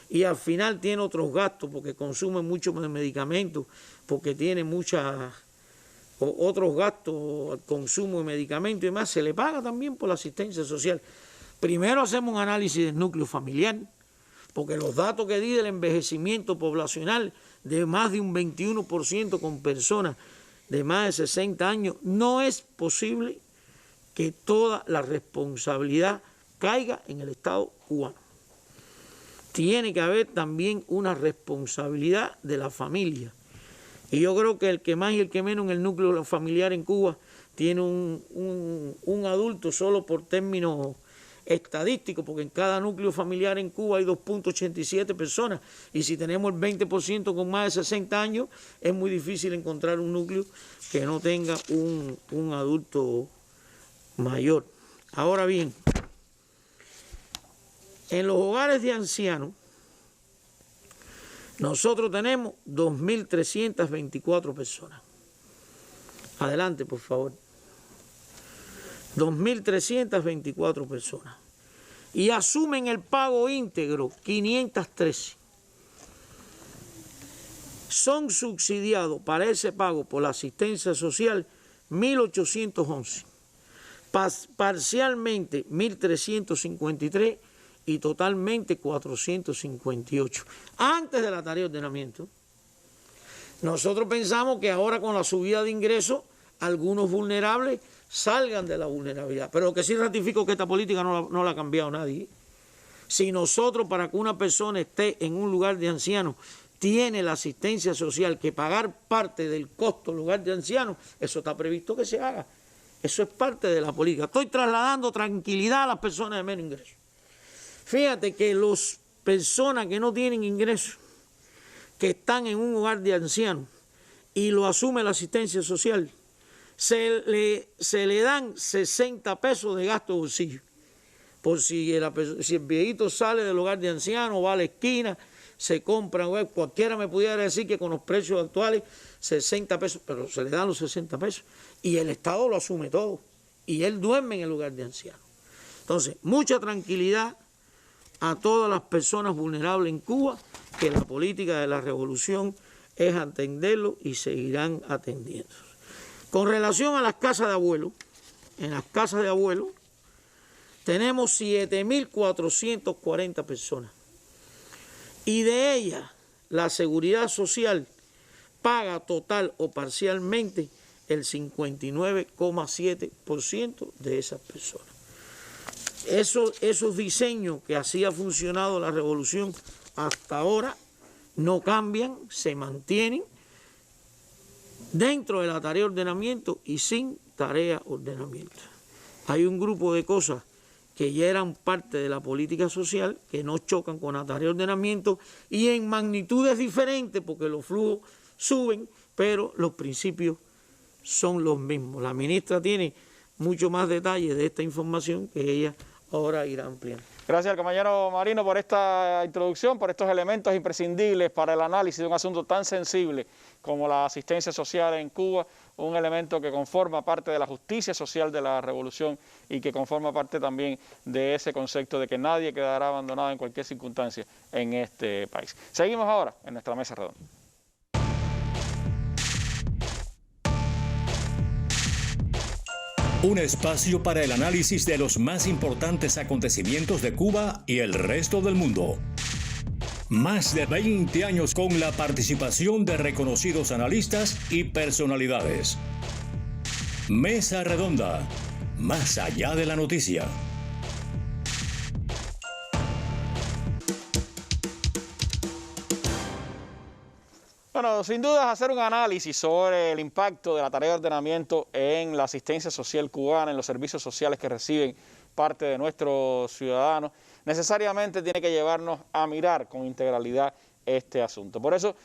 y al final tiene otros gastos porque consume muchos medicamentos, porque tiene otros gastos, consumo de medicamentos y demás, se le paga también por la asistencia social. Primero hacemos un análisis del núcleo familiar, porque los datos que di del envejecimiento poblacional de más de un 21% con personas de más de 60 años, no es posible que toda la responsabilidad caiga en el Estado cubano. Tiene que haber también una responsabilidad de la familia. Y yo creo que el que más y el que menos en el núcleo familiar en Cuba tiene un adulto solo por términos estadísticos, porque en cada núcleo familiar en Cuba hay 2.87 personas. Y si tenemos el 20% con más de 60 años, es muy difícil encontrar un núcleo que no tenga un adulto mayor. Ahora bien, en los hogares de ancianos, nosotros tenemos 2.324 personas. Adelante, por favor. 2.324 personas. Y asumen el pago íntegro 513. Son subsidiados para ese pago por la asistencia social 1.811. Parcialmente 1.353 y totalmente 458. Antes de la tarea de ordenamiento, nosotros pensamos que ahora con la subida de ingresos, algunos vulnerables salgan de la vulnerabilidad. Pero lo que sí ratifico es que esta política no la ha cambiado nadie. Si nosotros, para que una persona esté en un lugar de ancianos, tiene la asistencia social que pagar parte del costo del lugar de ancianos, eso está previsto que se haga. Eso es parte de la política. Estoy trasladando tranquilidad a las personas de menos ingresos. Fíjate que las personas que no tienen ingresos, que están en un hogar de ancianos y lo asume la asistencia social, se le dan 60 pesos de gasto de bolsillo. Por si el viejito sale del hogar de ancianos, va a la esquina, se compra, cualquiera me pudiera decir que con los precios actuales 60 pesos, pero se le dan los 60 pesos y el Estado lo asume todo y él duerme en el hogar de ancianos. Entonces, mucha tranquilidad a todas las personas vulnerables en Cuba, que la política de la revolución es atenderlo y seguirán atendiendo. Con relación a las casas de abuelo, en las casas de abuelo tenemos 7.440 personas y de ellas la seguridad social paga total o parcialmente el 59,7% de esas personas. Esos diseños que así ha funcionado la revolución hasta ahora no cambian, se mantienen dentro de la tarea de ordenamiento y sin tarea de ordenamiento. Hay un grupo de cosas que ya eran parte de la política social que no chocan con la tarea de ordenamiento y en magnitudes diferentes porque los flujos suben, pero los principios son los mismos. La ministra tiene mucho más detalles de esta información que ella ahora irá ampliando. Gracias al compañero Marino por esta introducción, por estos elementos imprescindibles para el análisis de un asunto tan sensible como la asistencia social en Cuba, un elemento que conforma parte de la justicia social de la revolución y que conforma parte también de ese concepto de que nadie quedará abandonado en cualquier circunstancia en este país. Seguimos ahora en nuestra mesa redonda. Un espacio para el análisis de los más importantes acontecimientos de Cuba y el resto del mundo. Más de 20 años con la participación de reconocidos analistas y personalidades. Mesa Redonda, más allá de la noticia. Bueno, sin duda hacer un análisis sobre el impacto de la tarea de ordenamiento en la asistencia social cubana, en los servicios sociales que reciben parte de nuestros ciudadanos, necesariamente tiene que llevarnos a mirar con integralidad este asunto. Por eso,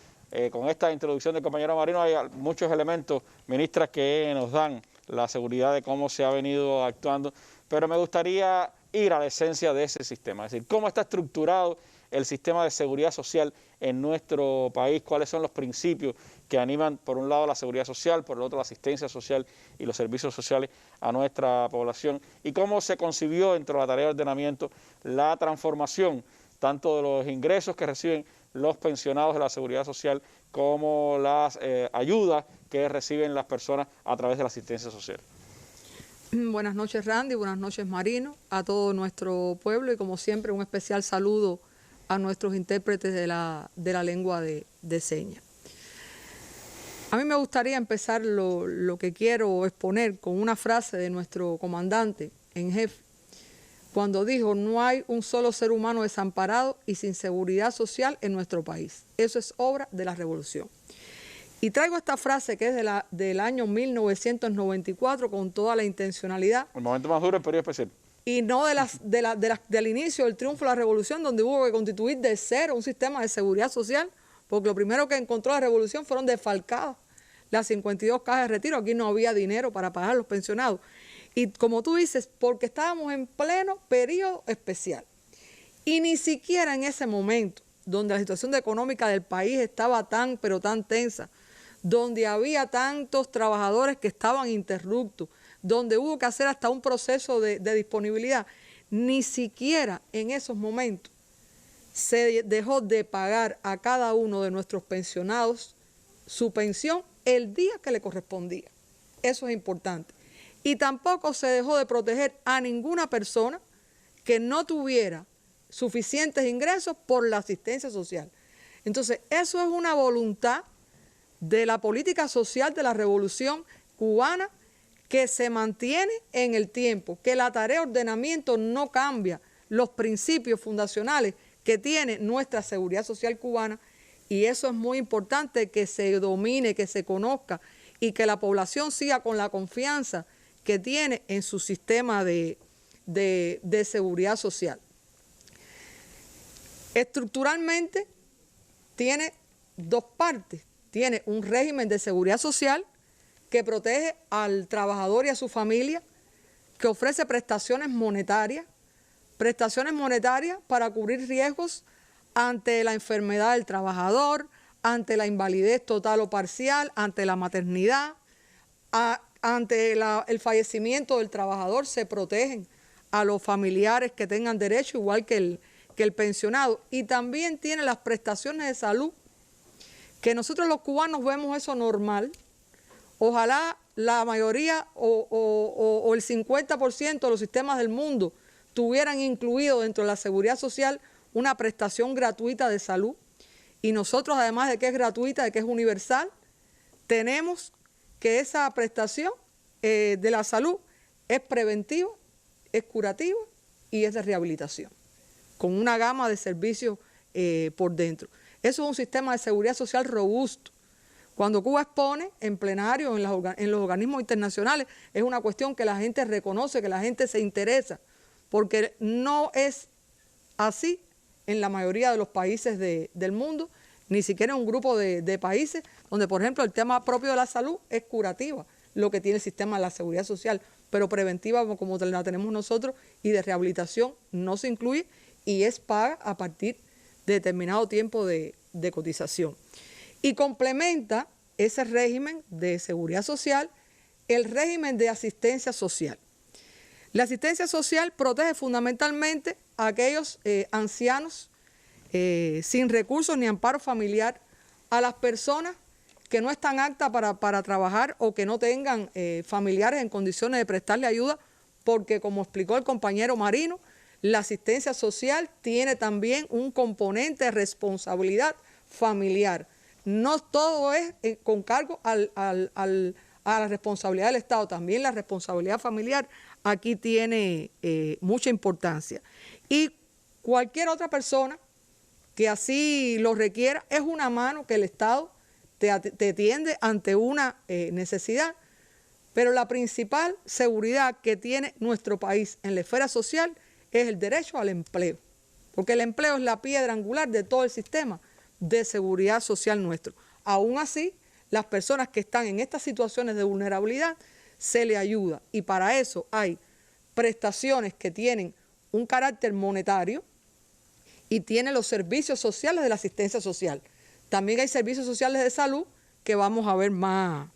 con esta introducción del compañero Marino, hay muchos elementos, ministras, que nos dan la seguridad de cómo se ha venido actuando, pero me gustaría ir a la esencia de ese sistema, es decir, cómo está estructurado el sistema de seguridad social en nuestro país, cuáles son los principios que animan, por un lado, la seguridad social, por el otro, la asistencia social y los servicios sociales a nuestra población, y cómo se concibió dentro de la tarea de ordenamiento la transformación tanto de los ingresos que reciben los pensionados de la seguridad social como las ayudas que reciben las personas a través de la asistencia social. Buenas noches, Randy, buenas noches, Marino, a todo nuestro pueblo y, como siempre, un especial saludo a nuestros intérpretes de la lengua de señas. A mí me gustaría empezar lo que quiero exponer con una frase de nuestro comandante en jefe, cuando dijo: no hay un solo ser humano desamparado y sin seguridad social en nuestro país. Eso es obra de la revolución. Y traigo esta frase que es del año 1994 con toda la intencionalidad. El momento más duro del periodo especial. Y no del inicio del triunfo de la revolución, donde hubo que constituir de cero un sistema de seguridad social, porque lo primero que encontró la revolución fueron desfalcadas las 52 cajas de retiro. Aquí no había dinero para pagar a los pensionados. Y como tú dices, porque estábamos en pleno periodo especial. Y ni siquiera en ese momento, donde la situación económica del país estaba tan, pero tan tensa, donde había tantos trabajadores que estaban interruptos, donde hubo que hacer hasta un proceso de disponibilidad, ni siquiera en esos momentos se dejó de pagar a cada uno de nuestros pensionados su pensión el día que le correspondía. Eso es importante. Y tampoco se dejó de proteger a ninguna persona que no tuviera suficientes ingresos por la asistencia social. Entonces, eso es una voluntad de la política social de la revolución cubana que se mantiene en el tiempo, que la tarea de ordenamiento no cambia los principios fundacionales que tiene nuestra seguridad social cubana, y eso es muy importante que se domine, que se conozca y que la población siga con la confianza que tiene en su sistema de seguridad social. Estructuralmente tiene dos partes. Tiene un régimen de seguridad social que protege al trabajador y a su familia, que ofrece prestaciones monetarias para cubrir riesgos ante la enfermedad del trabajador, ante la invalidez total o parcial, ante la maternidad, ante el fallecimiento del trabajador. Se protegen a los familiares que tengan derecho, igual que el pensionado. Y también tiene las prestaciones de salud, que nosotros los cubanos vemos eso normal. Ojalá la mayoría o el 50% de los sistemas del mundo tuvieran incluido dentro de la seguridad social una prestación gratuita de salud. Y nosotros, además de que es gratuita, de que es universal, tenemos que esa prestación de la salud es preventiva, es curativa y es de rehabilitación, con una gama de servicios por dentro. Eso es un sistema de seguridad social robusto. Cuando Cuba expone en plenario, en los organismos internacionales, es una cuestión que la gente reconoce, que la gente se interesa, porque no es así en la mayoría de los países del mundo, ni siquiera en un grupo de países donde, por ejemplo, el tema propio de la salud es curativa. lo que tiene el sistema de la seguridad social, pero preventiva como la tenemos nosotros y de rehabilitación no se incluye y es paga a partir de determinado tiempo de cotización. Y complementa ese régimen de seguridad social el régimen de asistencia social. La asistencia social protege fundamentalmente a aquellos ancianos sin recursos ni amparo familiar, a las personas que no están aptas para trabajar o que no tengan familiares en condiciones de prestarle ayuda, porque como explicó el compañero Marino, la asistencia social tiene también un componente de responsabilidad familiar. No todo es con cargo a la responsabilidad del Estado, también la responsabilidad familiar aquí tiene mucha importancia. Y cualquier otra persona que así lo requiera, es una mano que el Estado te tiende ante una necesidad, pero la principal seguridad que tiene nuestro país en la esfera social es el derecho al empleo, porque el empleo es la piedra angular de todo el sistema de seguridad social nuestro. Aún así, las personas que están en estas situaciones de vulnerabilidad se le ayuda y para eso hay prestaciones que tienen un carácter monetario y tienen los servicios sociales de la asistencia social. También hay servicios sociales de salud que vamos a ver más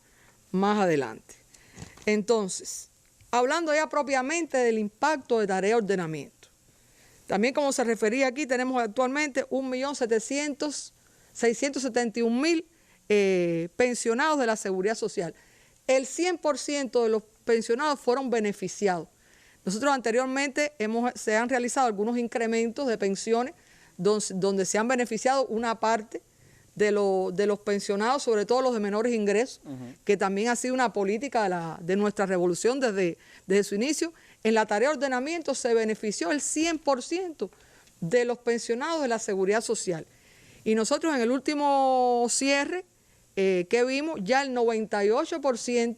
adelante. Entonces, hablando ya propiamente del impacto de tarea de ordenamiento. También como se refería aquí, tenemos actualmente 1.671.000 pensionados de la Seguridad Social. El 100% de los pensionados fueron beneficiados. Nosotros anteriormente se han realizado algunos incrementos de pensiones donde se han beneficiado una parte de los pensionados, sobre todo los de menores ingresos, que también ha sido una política de nuestra revolución desde su inicio. En la tarea de ordenamiento se benefició el 100% de los pensionados de la Seguridad Social. Y nosotros en el último cierre que vimos, ya el 98%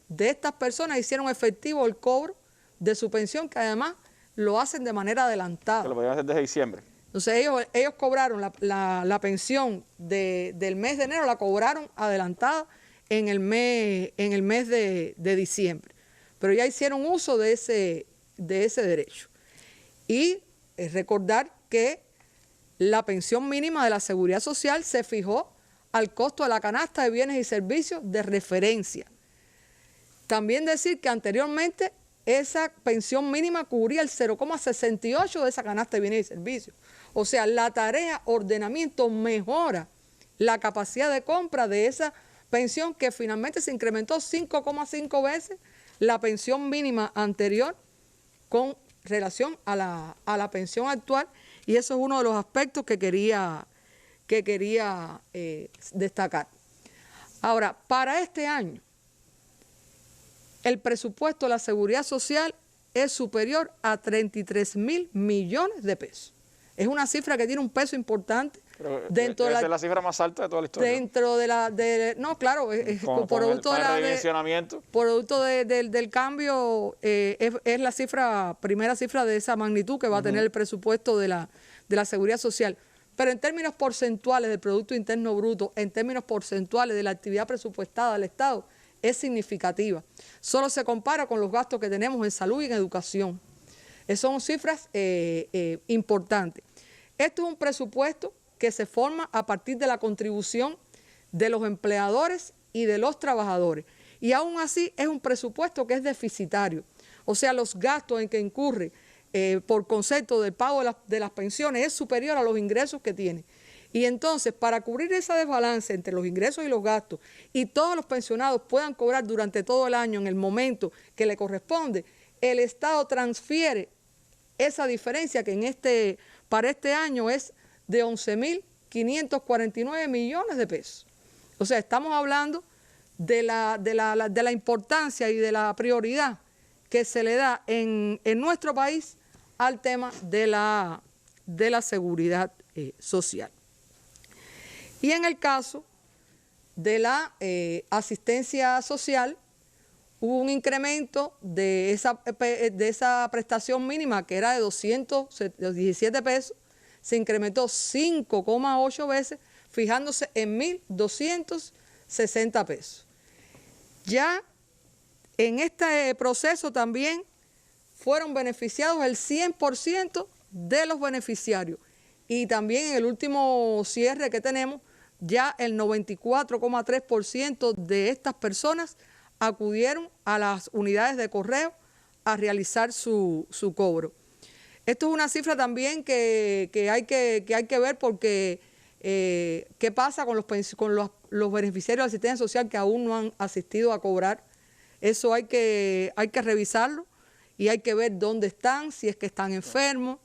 de estas personas hicieron efectivo el cobro de su pensión, que además lo hacen de manera adelantada. Que lo podían hacer desde diciembre. Entonces ellos cobraron la pensión del mes de enero, la cobraron adelantada en el mes de diciembre. Pero ya hicieron uso de ese derecho. Y recordar que la pensión mínima de la Seguridad Social se fijó al costo de la canasta de bienes y servicios de referencia. También decir que anteriormente esa pensión mínima cubría el 0,68 de esa canasta de bienes y servicios. O sea, la tarea ordenamiento mejora la capacidad de compra de esa pensión que finalmente se incrementó 5,5 veces la pensión mínima anterior con relación a la pensión actual, y eso es uno de los aspectos que quería destacar. Ahora, para este año, el presupuesto de la Seguridad Social es superior a 33.000 millones de pesos. Es una cifra que tiene un peso importante. Pero dentro de la cifra más alta de toda la historia. Dentro no, claro, producto del cambio, es la primera cifra de esa magnitud que va a tener el presupuesto de la Seguridad Social. Pero en términos porcentuales del Producto Interno Bruto, en términos porcentuales de la actividad presupuestada del Estado, es significativa. Solo se compara con los gastos que tenemos en salud y en educación. Son cifras importantes. Esto es un presupuesto que se forma a partir de la contribución de los empleadores y de los trabajadores. Y aún así es un presupuesto que es deficitario. O sea, los gastos en que incurre por concepto del pago de las pensiones es superior a los ingresos que tiene. Y entonces, para cubrir esa desbalance entre los ingresos y los gastos y todos los pensionados puedan cobrar durante todo el año en el momento que le corresponde, el Estado transfiere esa diferencia que para este año es de 11.549 millones de pesos. O sea, estamos hablando de la importancia y de la prioridad que se le da en nuestro país al tema de la seguridad social. Y en el caso de la asistencia social, hubo un incremento de esa prestación mínima que era de 217 pesos, se incrementó 5,8 veces, fijándose en 1.260 pesos. Ya En este proceso también fueron beneficiados el 100% de los beneficiarios. Y también en el último cierre que tenemos, ya el 94,3% de estas personas acudieron a las unidades de correo a realizar su cobro. Esto es una cifra también que hay que ver porque qué pasa con los beneficiarios de asistencia social que aún no han asistido a cobrar. Eso hay que revisarlo y hay que ver dónde están, si es que están enfermos,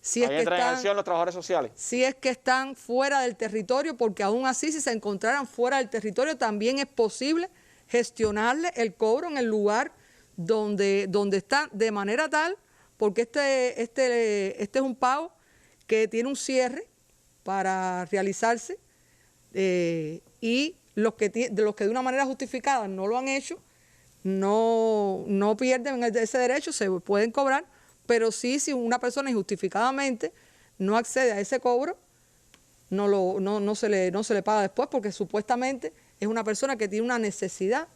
si es que entran en acción los trabajadores sociales. Si es que están fuera del territorio, porque aún así si se encontraran fuera del territorio también es posible gestionarle el cobro en el lugar donde están, de manera tal, porque este es un pago que tiene un cierre para realizarse y los que de una manera justificada no lo han hecho, no pierden ese derecho, se pueden cobrar, pero sí, si una persona injustificadamente no accede a ese cobro, no se le paga después, porque supuestamente es una persona que tiene una necesidad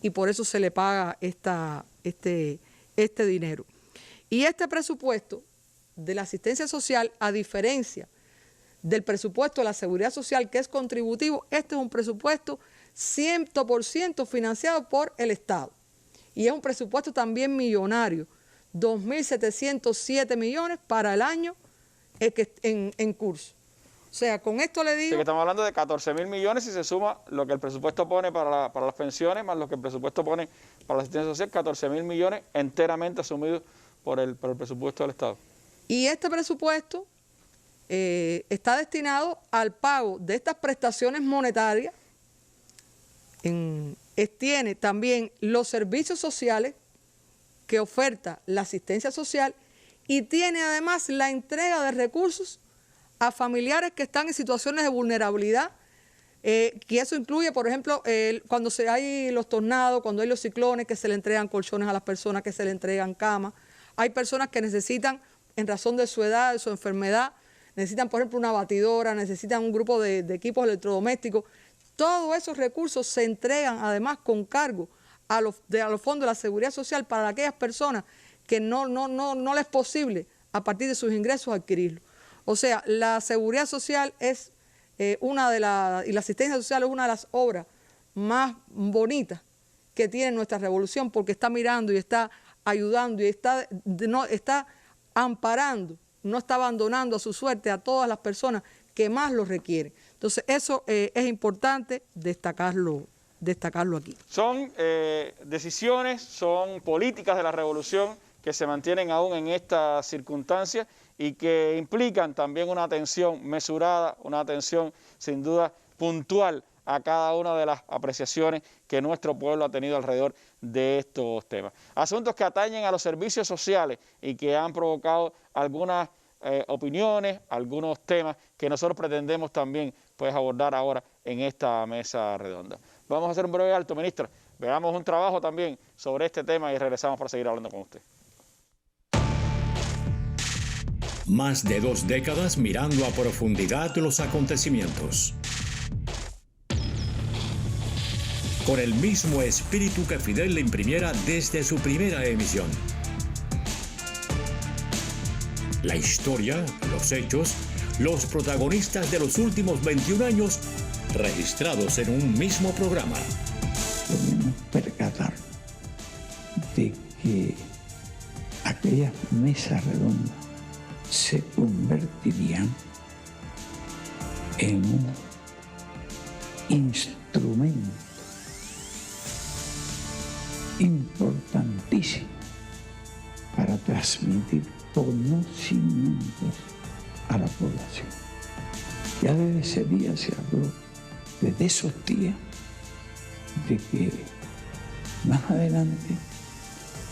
y por eso se le paga este dinero. Y este presupuesto de la asistencia social, a diferencia del presupuesto de la seguridad social, que es contributivo, este es un presupuesto 100% financiado por el Estado. Y es un presupuesto también millonario, 2.707 millones para el año en curso. O sea, con esto le digo... Sí, que estamos hablando de 14.000 millones si se suma lo que el presupuesto pone para las pensiones, más lo que el presupuesto pone para la asistencia social, 14.000 millones enteramente asumidos por el presupuesto del Estado. Y este presupuesto está destinado al pago de estas prestaciones monetarias, tiene también los servicios sociales que oferta la asistencia social y tiene además la entrega de recursos a familiares que están en situaciones de vulnerabilidad, que eso incluye, por ejemplo, cuando hay los tornados, cuando hay los ciclones, que se le entregan colchones a las personas, que se le entregan camas. Hay personas que necesitan, en razón de su edad, de su enfermedad, necesitan, por ejemplo, una batidora, necesitan un grupo de equipos electrodomésticos. Todos esos recursos se entregan además con cargo a los fondos de la seguridad social para aquellas personas que no les es posible a partir de sus ingresos adquirirlo. O sea, la seguridad social es y la asistencia social es una de las obras más bonitas que tiene nuestra revolución, porque está mirando y está ayudando y está amparando, no está abandonando a su suerte a todas las personas que más lo requieren. Entonces, eso es importante destacarlo aquí. Son decisiones, son políticas de la revolución que se mantienen aún en estas circunstancias y que implican también una atención mesurada, una atención sin duda puntual a cada una de las apreciaciones que nuestro pueblo ha tenido alrededor de estos temas. Asuntos que atañen a los servicios sociales y que han provocado algunas opiniones, algunos temas que nosotros pretendemos también abordar ahora en esta mesa redonda. Vamos a hacer un breve alto, ministra. Veamos un trabajo también sobre este tema y regresamos para seguir hablando con usted. Más de 2 décadas mirando a profundidad los acontecimientos. Con el mismo espíritu que Fidel le imprimiera desde su primera emisión. La historia, los hechos, los protagonistas de los últimos 21 años registrados en un mismo programa. Podemos percatar de que aquellas mesas redondas se convertirían en un instrumento importantísimo para transmitir conocimientos a la población. Ya desde ese día se habló, desde esos días, de que más adelante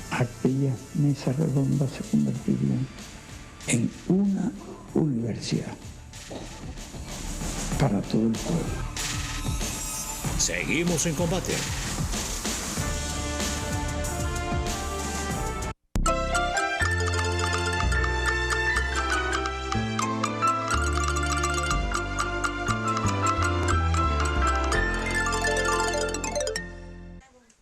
aquellas mesas redondas se convertirían en una universidad para todo el pueblo. Seguimos en combate.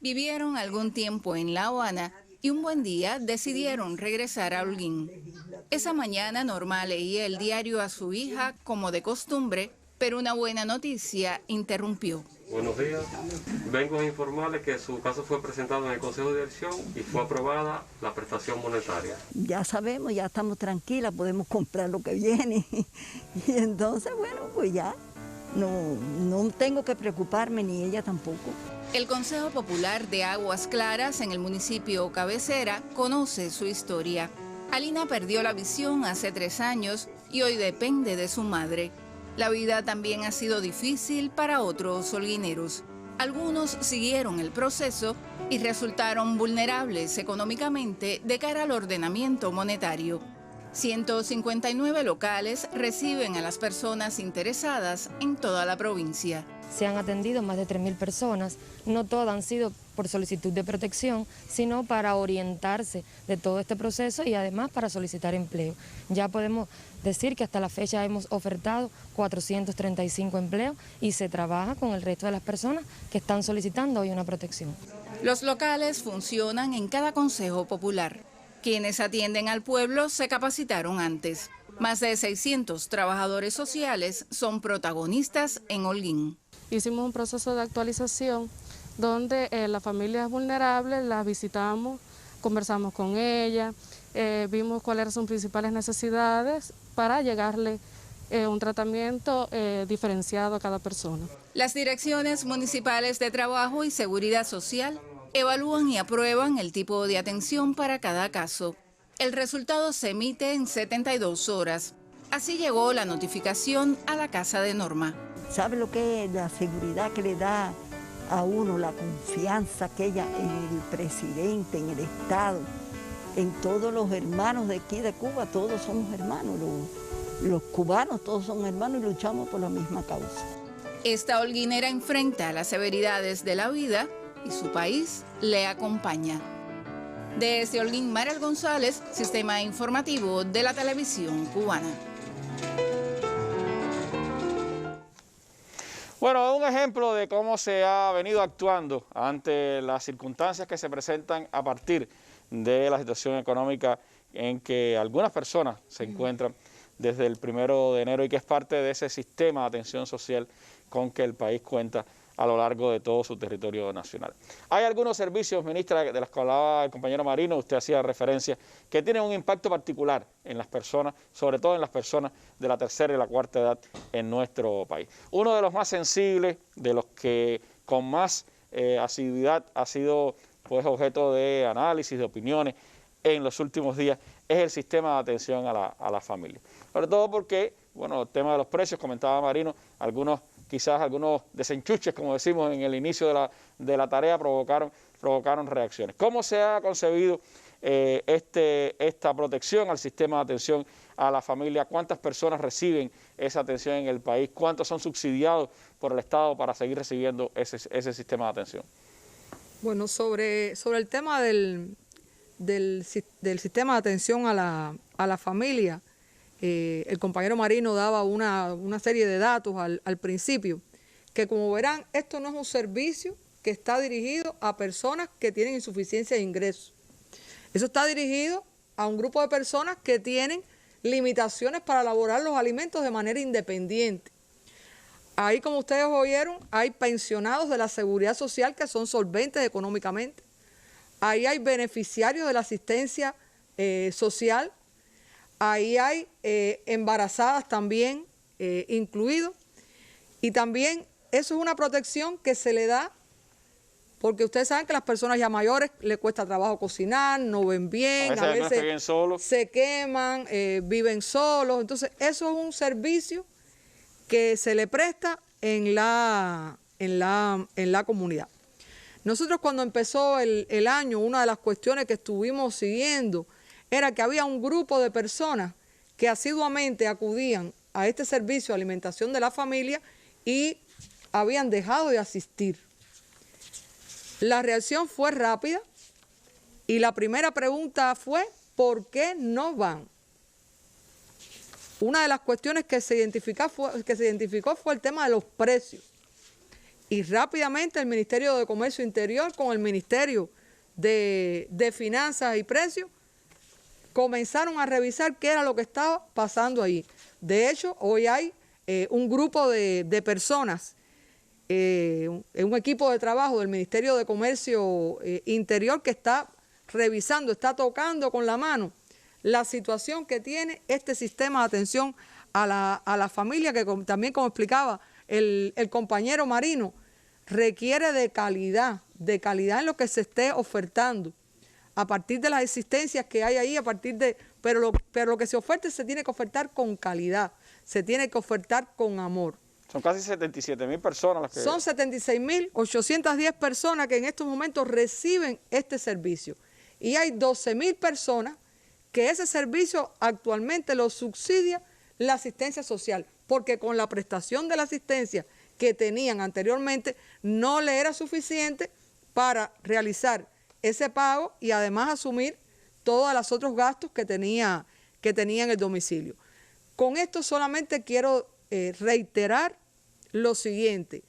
Vivieron algún tiempo en La Habana y un buen día decidieron regresar a Holguín. Esa mañana Norma leía el diario a su hija como de costumbre, pero una buena noticia interrumpió. Buenos días. Vengo a informarle que su caso fue presentado en el Consejo de Dirección y fue aprobada la prestación monetaria. Ya sabemos, ya estamos tranquilas, podemos comprar lo que viene. Y entonces, bueno, pues ya no tengo que preocuparme, ni ella tampoco. El Consejo Popular de Aguas Claras en el municipio cabecera conoce su historia. Alina perdió la visión hace 3 años y hoy depende de su madre. La vida también ha sido difícil para otros holguineros. Algunos siguieron el proceso y resultaron vulnerables económicamente de cara al ordenamiento monetario. 159 locales reciben a las personas interesadas en toda la provincia. Se han atendido más de 3.000 personas, no todas han sido por solicitud de protección, sino para orientarse de todo este proceso y además para solicitar empleo. Ya podemos decir que hasta la fecha hemos ofertado 435 empleos y se trabaja con el resto de las personas que están solicitando hoy una protección. Los locales funcionan en cada consejo popular. Quienes atienden al pueblo se capacitaron antes. Más de 600 trabajadores sociales son protagonistas en Holguín. Hicimos un proceso de actualización donde las familias vulnerables las visitamos, conversamos con ellas, vimos cuáles eran sus principales necesidades para llegarle un tratamiento diferenciado a cada persona. Las direcciones municipales de trabajo y seguridad social evalúan y aprueban el tipo de atención para cada caso. El resultado se emite en 72 horas. Así llegó la notificación a la casa de Norma. ¿Sabe lo que es la seguridad que le da a uno, la confianza que ella en el presidente, en el Estado, en todos los hermanos de aquí de Cuba? Todos somos hermanos, los cubanos todos son hermanos y luchamos por la misma causa. Esta holguinera enfrenta las severidades de la vida y su país le acompaña. Desde Holguín, Mariel González, Sistema Informativo de la Televisión Cubana. Bueno, un ejemplo de cómo se ha venido actuando ante las circunstancias que se presentan a partir de la situación económica en que algunas personas se encuentran desde el 1 de enero y que es parte de ese sistema de atención social con que el país cuenta a lo largo de todo su territorio nacional. Hay algunos servicios, ministra, de los que hablaba el compañero Marino, usted hacía referencia, que tienen un impacto particular en las personas, sobre todo en las personas de la tercera y la cuarta edad en nuestro país. Uno de los más sensibles, de los que con más asiduidad ha sido pues, objeto de análisis, de opiniones en los últimos días, es el sistema de atención a la familia. Sobre todo porque, bueno, el tema de los precios, comentaba Marino, quizás algunos desenchuches, como decimos en el inicio de la tarea, provocaron reacciones. ¿Cómo se ha concebido esta protección al sistema de atención a la familia? ¿Cuántas personas reciben esa atención en el país? ¿Cuántos son subsidiados por el Estado para seguir recibiendo ese sistema de atención? Bueno, sobre el tema del sistema de atención a la familia, el compañero Marino daba una serie de datos al principio, que como verán, esto no es un servicio que está dirigido a personas que tienen insuficiencia de ingresos. Eso está dirigido a un grupo de personas que tienen limitaciones para elaborar los alimentos de manera independiente. Ahí, como ustedes oyeron, hay pensionados de la Seguridad Social que son solventes económicamente. Ahí hay beneficiarios de la asistencia social. Ahí hay embarazadas también incluidos. Y también eso es una protección que se le da porque ustedes saben que a las personas ya mayores les cuesta trabajo cocinar, no ven bien, a veces se queman, viven solos. Entonces eso es un servicio que se le presta en la comunidad. Nosotros cuando empezó el año, una de las cuestiones que estuvimos siguiendo era que había un grupo de personas que asiduamente acudían a este servicio de alimentación de la familia y habían dejado de asistir. La reacción fue rápida y la primera pregunta fue, ¿por qué no van? Una de las cuestiones que se identificó fue el tema de los precios. Y rápidamente el Ministerio de Comercio Interior con el Ministerio de Finanzas y Precios comenzaron a revisar qué era lo que estaba pasando ahí. De hecho, hoy hay un grupo de personas, un equipo de trabajo del Ministerio de Comercio Interior que está revisando, está tocando con la mano la situación que tiene este sistema de atención a la familia, que también, como explicaba el compañero Marino, requiere de calidad en lo que se esté ofertando, a partir de las existencias que hay ahí, pero lo que se oferte se tiene que ofertar con calidad, se tiene que ofertar con amor. Son casi 77.000 personas las que... Son 76.810 personas que en estos momentos reciben este servicio. Y hay 12.000 personas que ese servicio actualmente lo subsidia la asistencia social, porque con la prestación de la asistencia que tenían anteriormente no le era suficiente para realizar ese pago y además asumir todos los otros gastos que tenía en el domicilio. Con esto solamente quiero reiterar lo siguiente: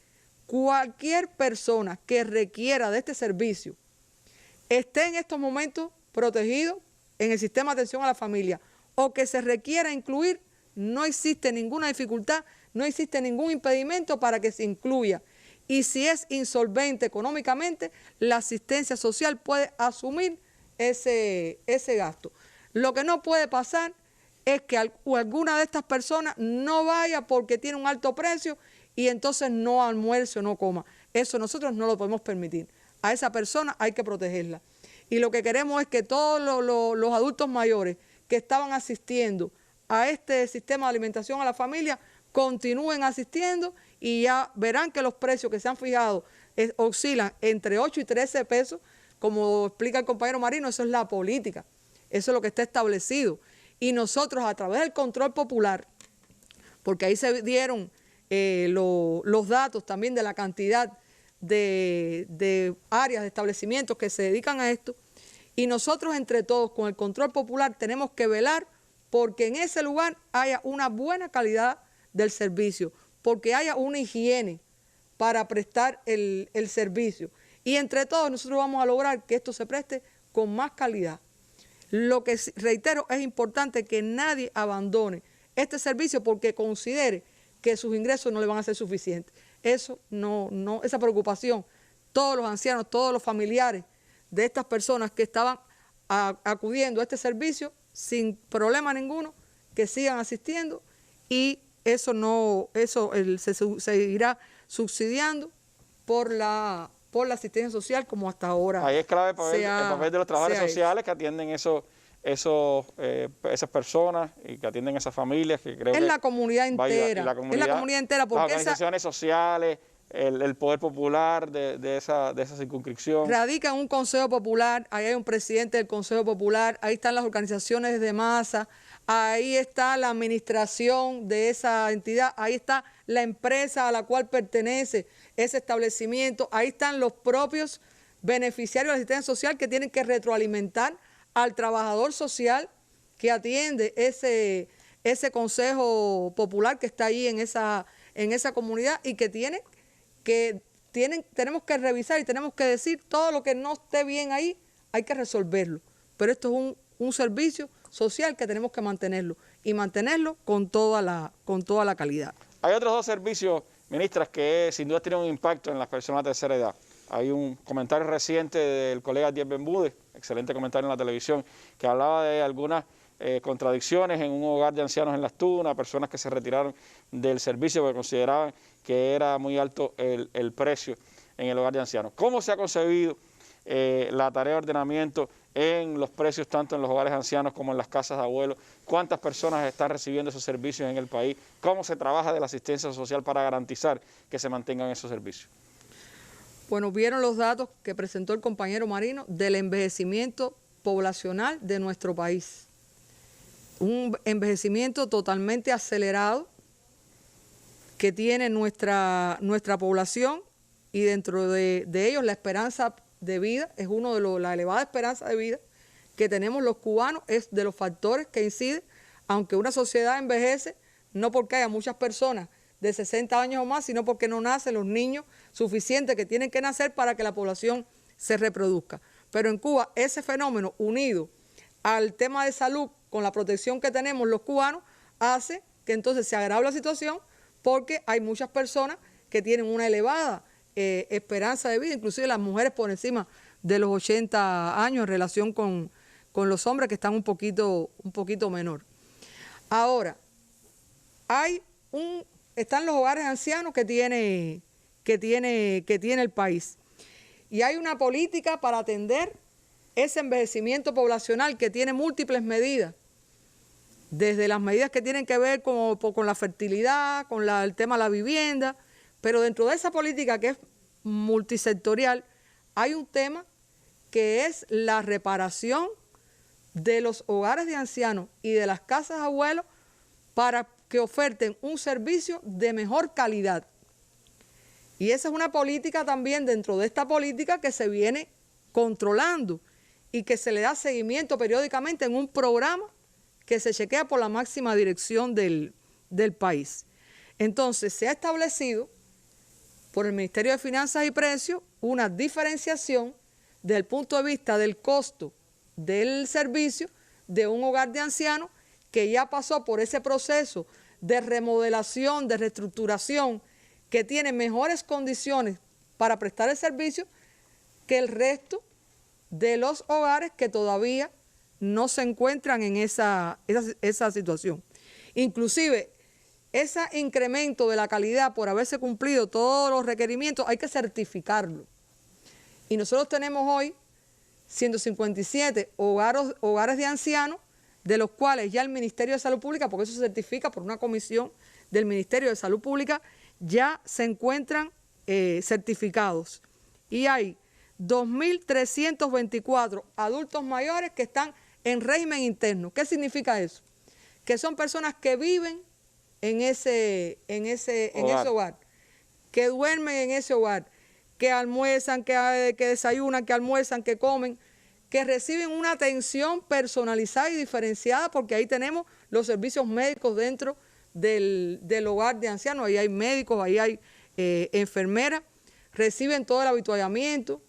cualquier persona que requiera de este servicio esté en estos momentos protegido en el sistema de atención a la familia o que se requiera incluir, no existe ninguna dificultad, no existe ningún impedimento para que se incluya. Y si es insolvente económicamente, la asistencia social puede asumir ese gasto. Lo que no puede pasar es que alguna de estas personas no vaya porque tiene un alto precio y entonces no almuerce o no coma. Eso nosotros no lo podemos permitir. A esa persona hay que protegerla. Y lo que queremos es que todos los adultos mayores que estaban asistiendo a este sistema de alimentación a la familia continúen asistiendo, y ya verán que los precios que se han fijado oscilan entre 8 y 13 pesos, como explica el compañero Marino. Eso es la política, eso es lo que está establecido. Y nosotros, a través del control popular, porque ahí se dieron los datos también de la cantidad de áreas, de establecimientos que se dedican a esto, y nosotros entre todos con el control popular tenemos que velar porque en ese lugar haya una buena calidad del servicio, porque haya una higiene para prestar el servicio. Y entre todos nosotros vamos a lograr que esto se preste con más calidad. Lo que reitero, es importante que nadie abandone este servicio porque considere que sus ingresos no le van a ser suficientes. Eso no, esa preocupación, todos los ancianos, todos los familiares de estas personas que estaban acudiendo a este servicio sin problema ninguno, que sigan asistiendo, y eso se seguirá subsidiendo por la asistencia social como hasta ahora. Ahí es clave el papel de los trabajadores sociales que atienden esas personas y que atienden esas familias, que creo que la comunidad entera, es la comunidad entera, porque las organizaciones sociales, el poder popular de esa circunscripción. Radica en un consejo popular, ahí hay un presidente del consejo popular, ahí están las organizaciones de masa, ahí está la administración de esa entidad, ahí está la empresa a la cual pertenece ese establecimiento, ahí están los propios beneficiarios de la asistencia social que tienen que retroalimentar al trabajador social que atiende ese consejo popular que está ahí en esa comunidad, y que tenemos que revisar y tenemos que decir todo lo que no esté bien ahí, hay que resolverlo. Pero esto es un servicio social que tenemos que mantenerlo, y mantenerlo con toda la calidad. Hay otros dos servicios, ministras, que sin duda tienen un impacto en las personas de tercera edad. Hay un comentario reciente del colega Diez Bermúdez, excelente comentario en la televisión, que hablaba de algunas contradicciones en un hogar de ancianos en Las Tunas, personas que se retiraron del servicio porque consideraban que era muy alto el precio en el hogar de ancianos. ¿Cómo se ha concebido la tarea de ordenamiento en los precios tanto en los hogares de ancianos como en las casas de abuelos? ¿Cuántas personas están recibiendo esos servicios en el país? ¿Cómo se trabaja de la asistencia social para garantizar que se mantengan esos servicios? Bueno, vieron los datos que presentó el compañero Marino del envejecimiento poblacional de nuestro país. Un envejecimiento totalmente acelerado que tiene nuestra población, y dentro de ellos la esperanza de vida es la elevada esperanza de vida que tenemos los cubanos, es de los factores que inciden, aunque una sociedad envejece, no porque haya muchas personas de 60 años o más, sino porque no nacen los niños suficientes que tienen que nacer para que la población se reproduzca. Pero en Cuba ese fenómeno, unido al tema de salud, con la protección que tenemos los cubanos, hace que entonces se agrave la situación, porque hay muchas personas que tienen una elevada esperanza de vida, inclusive las mujeres por encima de los 80 años en relación con los hombres que están un poquito menor. Ahora, están los hogares ancianos que tiene el país, y hay una política para atender ese envejecimiento poblacional que tiene múltiples medidas, desde las medidas que tienen que ver con la fertilidad, con el tema de la vivienda, pero dentro de esa política que es multisectorial hay un tema que es la reparación de los hogares de ancianos y de las casas de abuelos para que oferten un servicio de mejor calidad. Y esa es una política también dentro de esta política que se viene controlando y que se le da seguimiento periódicamente en un programa que se chequea por la máxima dirección del país. Entonces se ha establecido por el Ministerio de Finanzas y Precios una diferenciación desde el punto de vista del costo del servicio de un hogar de ancianos que ya pasó por ese proceso de remodelación, de reestructuración, que tiene mejores condiciones para prestar el servicio que el resto de los hogares que todavía no se encuentran en esa situación. Inclusive, ese incremento de la calidad por haberse cumplido todos los requerimientos hay que certificarlo. Y nosotros tenemos hoy 157 hogares de ancianos, de los cuales ya el Ministerio de Salud Pública, porque eso se certifica por una comisión del Ministerio de Salud Pública, ya se encuentran certificados. Y hay 2.324 adultos mayores que están en régimen interno. ¿Qué significa eso? Que son personas que viven en ese hogar, que duermen en ese hogar, que almuerzan, que desayunan, que almuerzan, que comen, que reciben una atención personalizada y diferenciada, porque ahí tenemos los servicios médicos dentro del hogar de ancianos. Ahí hay médicos, ahí hay enfermeras, reciben todo el avituallamiento,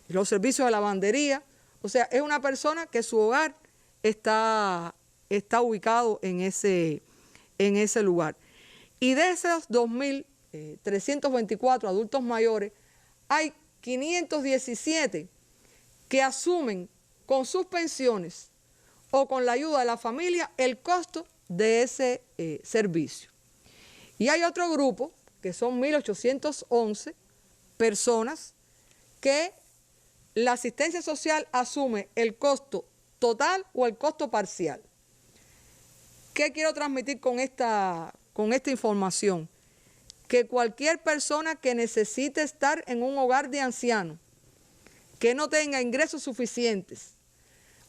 los servicios de lavandería. O sea, es una persona que su hogar está ubicado en ese lugar. Y de esos 2.324 adultos mayores, hay 517 que asumen con sus pensiones o con la ayuda de la familia el costo de ese servicio. Y hay otro grupo, que son 1.811 personas, que la asistencia social asume el costo total o el costo parcial. ¿Qué quiero transmitir con esta información? Que cualquier persona que necesite estar en un hogar de ancianos, que no tenga ingresos suficientes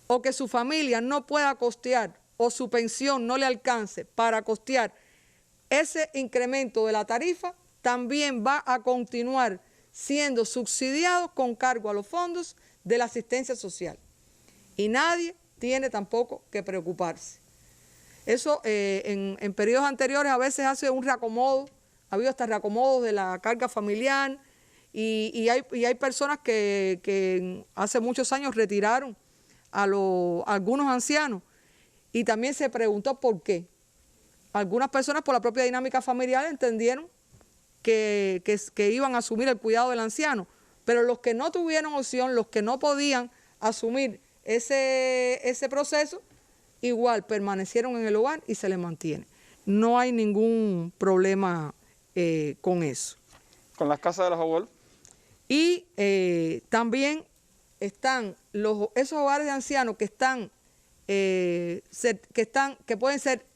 o que su familia no pueda costear o su pensión no le alcance para costear ese incremento de la tarifa, también va a continuar siendo subsidiado con cargo a los fondos de la asistencia social. Y nadie tiene tampoco que preocuparse. Eso en periodos anteriores a veces hace un reacomodo, ha habido hasta reacomodos de la carga familiar y hay personas que hace muchos años retiraron a algunos ancianos y también se preguntó por qué. Algunas personas por la propia dinámica familiar entendieron que iban a asumir el cuidado del anciano, pero los que no tuvieron opción, los que no podían asumir ese proceso, igual permanecieron en el hogar y se les mantiene. No hay ningún problema con eso. ¿Con las casas de los abuelos? Y también están esos hogares de ancianos que pueden ser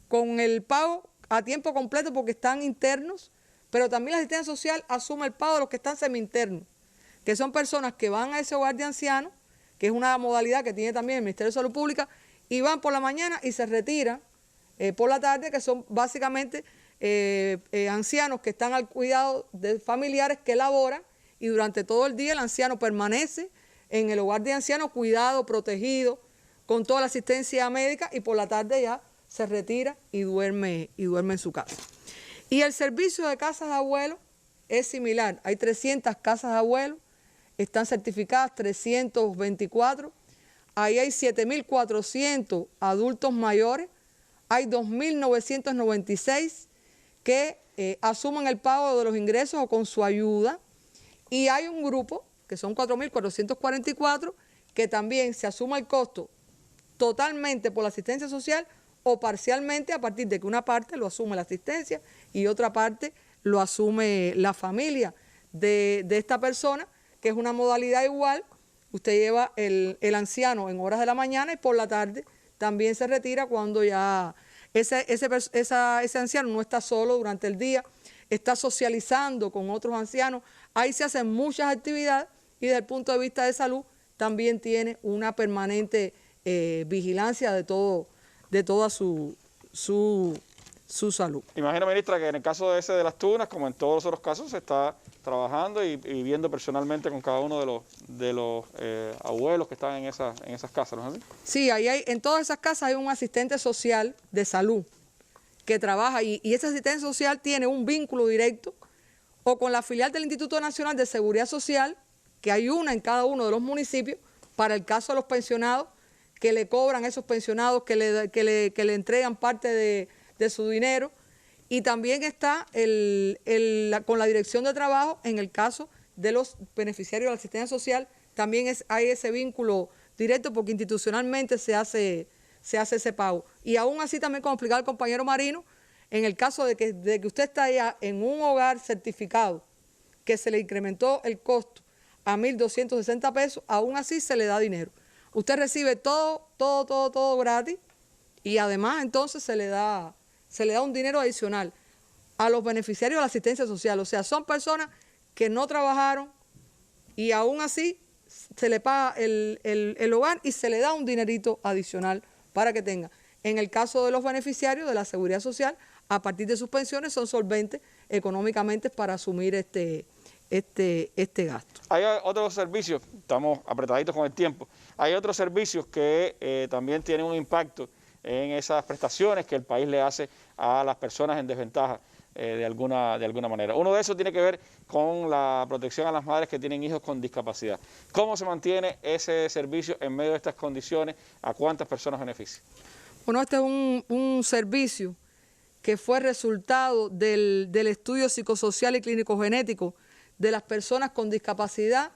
con el pago a tiempo completo porque están internos, pero también la asistencia social asume el pago de los que están semi-internos, que son personas que van a ese hogar de ancianos, que es una modalidad que tiene también el Ministerio de Salud Pública, y van por la mañana y se retiran por la tarde, que son básicamente ancianos que están al cuidado de familiares que laboran, y durante todo el día el anciano permanece en el hogar de ancianos cuidado, protegido, con toda la asistencia médica, y por la tarde ya se retira y duerme en su casa. Y el servicio de casas de abuelos es similar. Hay 300 casas de abuelos, están certificadas 324. Ahí hay 7.400 adultos mayores. Hay 2.996 que asumen el pago de los ingresos o con su ayuda. Y hay un grupo, que son 4.444, que también se asuma el costo totalmente por la asistencia social o parcialmente a partir de que una parte lo asume la asistencia y otra parte lo asume la familia de esta persona, que es una modalidad igual. Usted lleva el anciano en horas de la mañana y por la tarde también se retira cuando ya ese anciano no está solo durante el día, está socializando con otros ancianos. Ahí se hacen muchas actividades y desde el punto de vista de salud también tiene una permanente vigilancia de toda su salud. Imagino, ministra, que en el caso de ese de las tunas, como en todos los otros casos, se está trabajando y viendo personalmente con cada uno de los abuelos que están en esas casas, ¿no es así? Sí, en todas esas casas hay un asistente social de salud que trabaja y ese asistente social tiene un vínculo directo o con la filial del Instituto Nacional de Seguridad Social, que hay una en cada uno de los municipios, para el caso de los pensionados, que le cobran a esos pensionados, que le entregan parte de su dinero. Y también está con la dirección de trabajo, en el caso de los beneficiarios de la asistencia social, también hay ese vínculo directo porque institucionalmente se hace ese pago. Y aún así también, como explicaba el compañero Marino, en el caso de que usted está allá en un hogar certificado, que se le incrementó el costo a 1.260 pesos, aún así se le da dinero. Usted recibe todo gratis y además entonces se le da un dinero adicional a los beneficiarios de la asistencia social. O sea, son personas que no trabajaron y aún así se le paga el hogar y se le da un dinerito adicional para que tenga. En el caso de los beneficiarios de la seguridad social, a partir de sus pensiones son solventes económicamente para asumir este gasto. Hay otros servicios, estamos apretaditos con el tiempo, hay otros servicios que también tienen un impacto en esas prestaciones que el país le hace a las personas en desventaja de alguna manera. Uno de esos tiene que ver con la protección a las madres que tienen hijos con discapacidad. ¿Cómo se mantiene ese servicio en medio de estas condiciones? ¿A cuántas personas beneficia? Bueno, este es un servicio que fue resultado del estudio psicosocial y clínico genético de las personas con discapacidad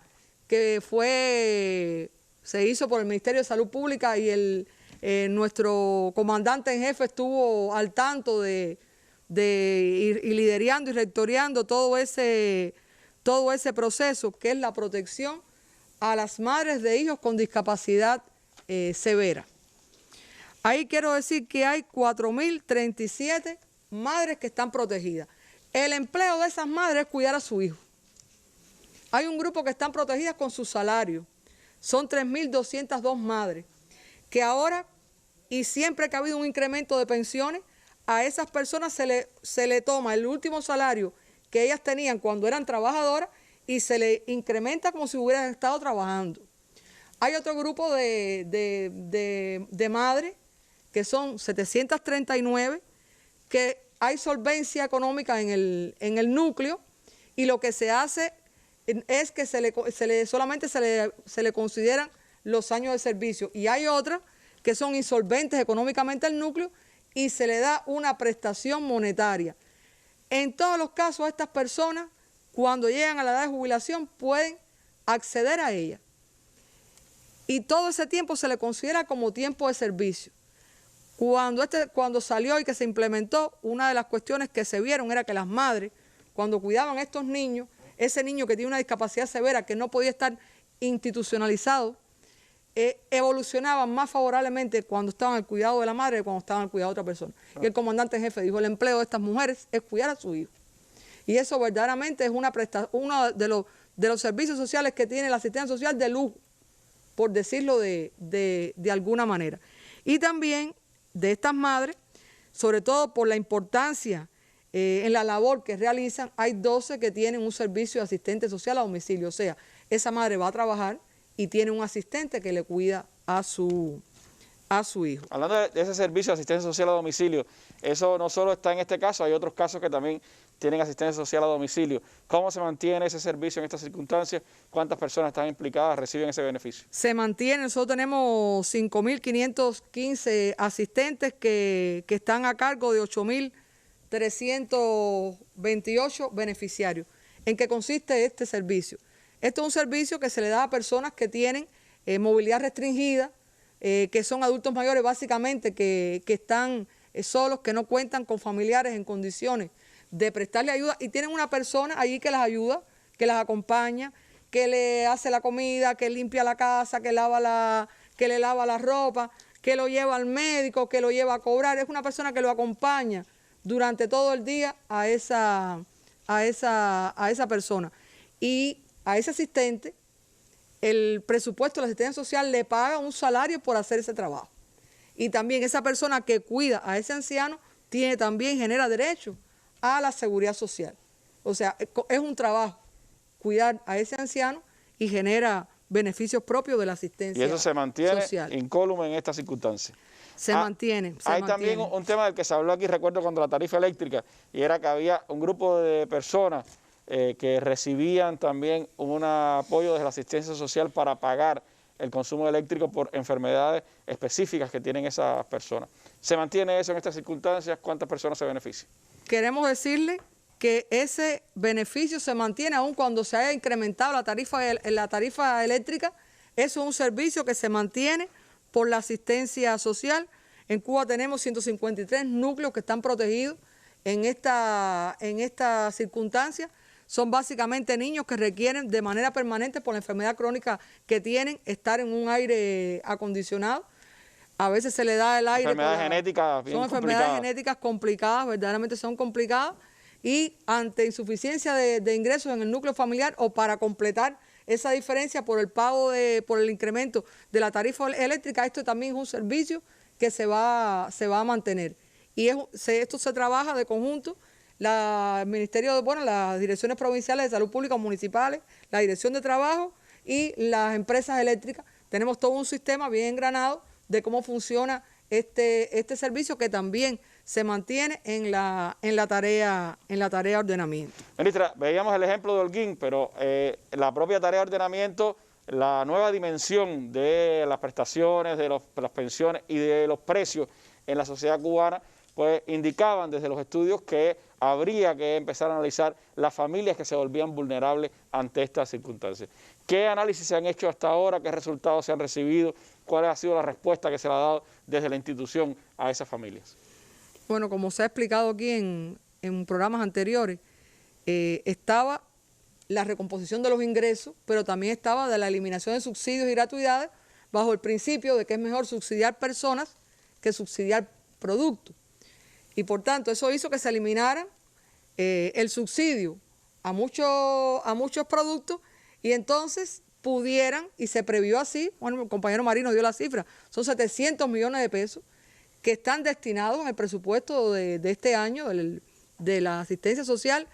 que se hizo por el Ministerio de Salud Pública y nuestro comandante en jefe estuvo al tanto y liderando y rectoreando todo ese proceso, que es la protección a las madres de hijos con discapacidad severa. Ahí quiero decir que hay 4.037 madres que están protegidas. El empleo de esas madres es cuidar a su hijo. Hay un grupo que están protegidas con su salario. Son 3.202 madres que ahora, y siempre que ha habido un incremento de pensiones, a esas personas se le toma el último salario que ellas tenían cuando eran trabajadoras y se le incrementa como si hubieran estado trabajando. Hay otro grupo de madres, que son 739, que hay solvencia económica en el núcleo y lo que se hace es que solamente se le consideran los años de servicio. Y hay otras que son insolventes económicamente al núcleo y se le da una prestación monetaria. En todos los casos, estas personas, cuando llegan a la edad de jubilación, pueden acceder a ella. Y todo ese tiempo se le considera como tiempo de servicio. Cuando salió y que se implementó, una de las cuestiones que se vieron era que las madres, cuando cuidaban a estos niños, ese niño que tiene una discapacidad severa, que no podía estar institucionalizado, evolucionaban más favorablemente cuando estaban al cuidado de la madre que cuando estaban al cuidado de otra persona. Y el comandante en jefe dijo, el empleo de estas mujeres es cuidar a su hijo. Y eso verdaderamente es uno de los servicios sociales que tiene la asistencia social de lujo, por decirlo de alguna manera. Y también de estas madres, sobre todo por la importancia en la labor que realizan, hay 12 que tienen un servicio de asistente social a domicilio. O sea, esa madre va a trabajar y tiene un asistente que le cuida a su a su hijo. Hablando de ese servicio de asistencia social a domicilio, eso no solo está en este caso, hay otros casos que también tienen asistencia social a domicilio. ¿Cómo se mantiene ese servicio en estas circunstancias? ¿Cuántas personas están implicadas, reciben ese beneficio? Se mantiene, nosotros tenemos 5.515 asistentes que están a cargo de 8.328 beneficiarios. ¿En qué consiste este servicio? Este es un servicio que se le da a personas que tienen movilidad restringida, que son adultos mayores básicamente, que están solos, que no cuentan con familiares en condiciones de prestarle ayuda y tienen una persona allí que las ayuda, que las acompaña, que le hace la comida, que limpia la casa, que le lava la ropa, que lo lleva al médico, que lo lleva a cobrar. Es una persona que lo acompaña durante todo el día a esa persona. Y a ese asistente, el presupuesto de la asistencia social le paga un salario por hacer ese trabajo. Y también esa persona que cuida a ese anciano genera derecho a la seguridad social. O sea, es un trabajo cuidar a ese anciano y genera beneficios propios de la asistencia social. Y eso se mantiene incólume en estas circunstancias. Se mantiene. Hay también un tema del que se habló aquí, recuerdo, contra la tarifa eléctrica, y era que había un grupo de personas que recibían también un apoyo desde la asistencia social para pagar el consumo eléctrico por enfermedades específicas que tienen esas personas. ¿Se mantiene eso en estas circunstancias? ¿Cuántas personas se benefician? Queremos decirle que ese beneficio se mantiene aun cuando se haya incrementado la tarifa eléctrica. Eso es un servicio que se mantiene por la asistencia social. En Cuba tenemos 153 núcleos que están protegidos en esta circunstancia. Son básicamente niños que requieren de manera permanente, por la enfermedad crónica que tienen, estar en un aire acondicionado. A veces se le da el aire. Enfermedades genéticas bien complicadas. Son enfermedades genéticas complicadas, verdaderamente son complicadas. Y ante insuficiencia de ingresos en el núcleo familiar o para completar esa diferencia por el pago, por el incremento de la tarifa eléctrica, esto también es un servicio que se va a mantener. Y esto se trabaja de conjunto. El Ministerio, las direcciones provinciales de salud pública municipales, la dirección de trabajo y las empresas eléctricas. Tenemos todo un sistema bien engranado de cómo funciona este servicio que también se mantiene en la tarea de ordenamiento. Ministra, veíamos el ejemplo de Holguín, pero la propia tarea de ordenamiento, la nueva dimensión de las prestaciones, de las pensiones y de los precios en la sociedad cubana, pues indicaban desde los estudios que habría que empezar a analizar las familias que se volvían vulnerables ante estas circunstancias. ¿Qué análisis se han hecho hasta ahora? ¿Qué resultados se han recibido? ¿Cuál ha sido la respuesta que se le ha dado desde la institución a esas familias? Bueno, como se ha explicado aquí en programas anteriores, estaba la recomposición de los ingresos, pero también estaba de la eliminación de subsidios y gratuidades bajo el principio de que es mejor subsidiar personas que subsidiar productos. Y por tanto, eso hizo que se eliminara el subsidio a muchos productos y entonces pudieran, y se previó así, bueno, el compañero Marino dio la cifra, son 700 millones de pesos que están destinados en el presupuesto de este año de la asistencia social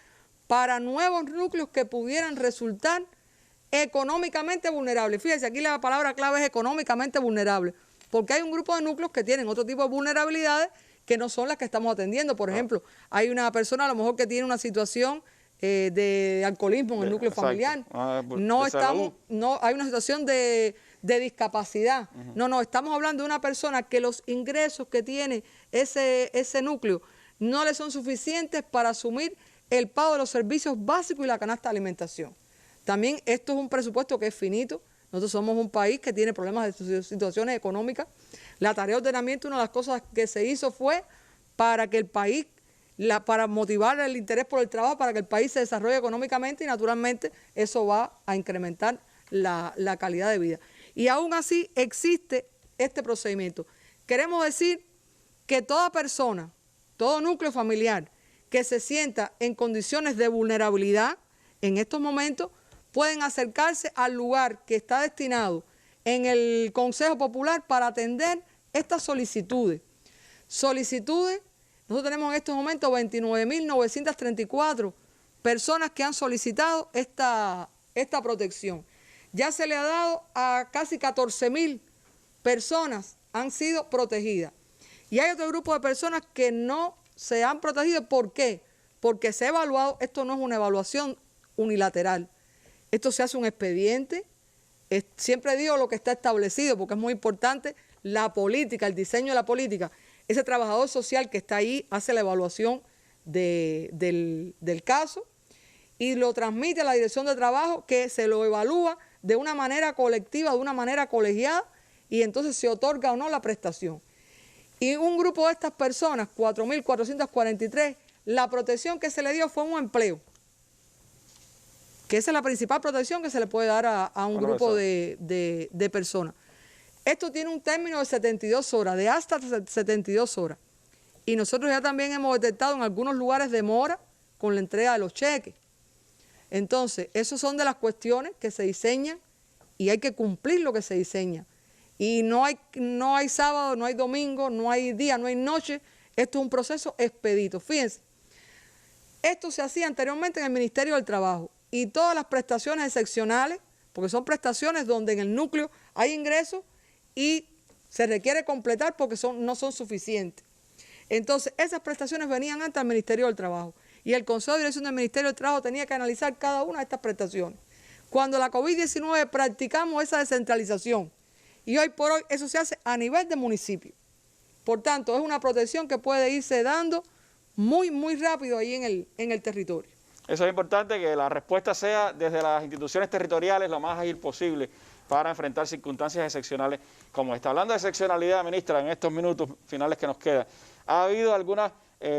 para nuevos núcleos que pudieran resultar económicamente vulnerables. Fíjense, aquí la palabra clave es económicamente vulnerable, porque hay un grupo de núcleos que tienen otro tipo de vulnerabilidades que no son las que estamos atendiendo. Por ejemplo, hay una persona a lo mejor que tiene una situación de alcoholismo en el núcleo familiar. Hay una situación de discapacidad. No, estamos hablando de una persona que los ingresos que tiene ese núcleo no le son suficientes para asumir el pago de los servicios básicos y la canasta de alimentación. También esto es un presupuesto que es finito. Nosotros somos un país que tiene problemas de situaciones económicas. La tarea de ordenamiento, una de las cosas que se hizo fue para que el país, para motivar el interés por el trabajo, para que el país se desarrolle económicamente y naturalmente eso va a incrementar la calidad de vida. Y aún así existe este procedimiento. Queremos decir que toda persona, todo núcleo familiar que se sienta en condiciones de vulnerabilidad en estos momentos, pueden acercarse al lugar que está destinado en el Consejo Popular para atender estas solicitudes. Nosotros tenemos en estos momentos 29.934 personas que han solicitado esta protección. Ya se le ha dado a casi 14.000 personas han sido protegidas. Y hay otro grupo de personas que no se han protegido. ¿Por qué? Porque se ha evaluado, esto no es una evaluación unilateral. Esto se hace un expediente. Siempre digo lo que está establecido, porque es muy importante la política, el diseño de la política. Ese trabajador social que está ahí hace la evaluación del caso y lo transmite a la dirección de trabajo, que se lo evalúa de una manera colectiva, de una manera colegiada, y entonces se otorga o no la prestación. Y un grupo de estas personas, 4.443, la protección que se le dio fue un empleo, que esa es la principal protección que se le puede dar a un grupo de personas. Esto tiene un término de 72 horas, de hasta 72 horas. Y nosotros ya también hemos detectado en algunos lugares demora con la entrega de los cheques. Entonces, esas son de las cuestiones que se diseñan y hay que cumplir lo que se diseña. Y no hay sábado, no hay domingo, no hay día, no hay noche. Esto es un proceso expedito. Fíjense, esto se hacía anteriormente en el Ministerio del Trabajo y todas las prestaciones excepcionales, porque son prestaciones donde en el núcleo hay ingresos y se requiere completar porque no son suficientes. Entonces, esas prestaciones venían antes al Ministerio del Trabajo y el Consejo de Dirección del Ministerio del Trabajo tenía que analizar cada una de estas prestaciones. Cuando la COVID-19 practicamos esa descentralización y hoy por hoy eso se hace a nivel de municipio. Por tanto, es una protección que puede irse dando muy, muy rápido ahí en el territorio. Eso es importante, que la respuesta sea desde las instituciones territoriales lo más ágil posible para enfrentar circunstancias excepcionales como esta. Hablando de excepcionalidad, ministra, en estos minutos finales que nos quedan, ¿ha habido algunas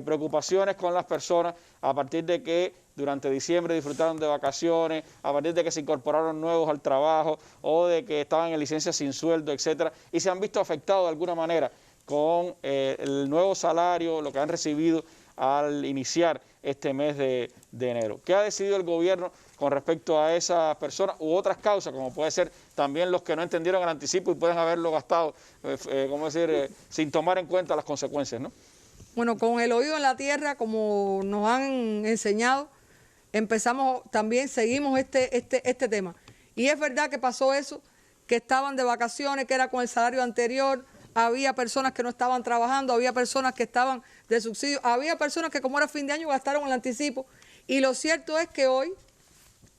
preocupaciones con las personas a partir de que durante diciembre disfrutaron de vacaciones, a partir de que se incorporaron nuevos al trabajo o de que estaban en licencia sin sueldo, etcétera, y se han visto afectados de alguna manera con el nuevo salario, lo que han recibido al iniciar este mes de enero? ¿Qué ha decidido el gobierno con respecto a esas personas u otras causas, como puede ser también los que no entendieron el anticipo y pueden haberlo gastado, sin tomar en cuenta las consecuencias, ¿no? Bueno, con el oído en la tierra, como nos han enseñado, seguimos este tema. Y es verdad que pasó eso, que estaban de vacaciones, que era con el salario anterior, había personas que no estaban trabajando, había personas que estaban de subsidio, había personas que como era fin de año gastaron el anticipo. Y lo cierto es que hoy,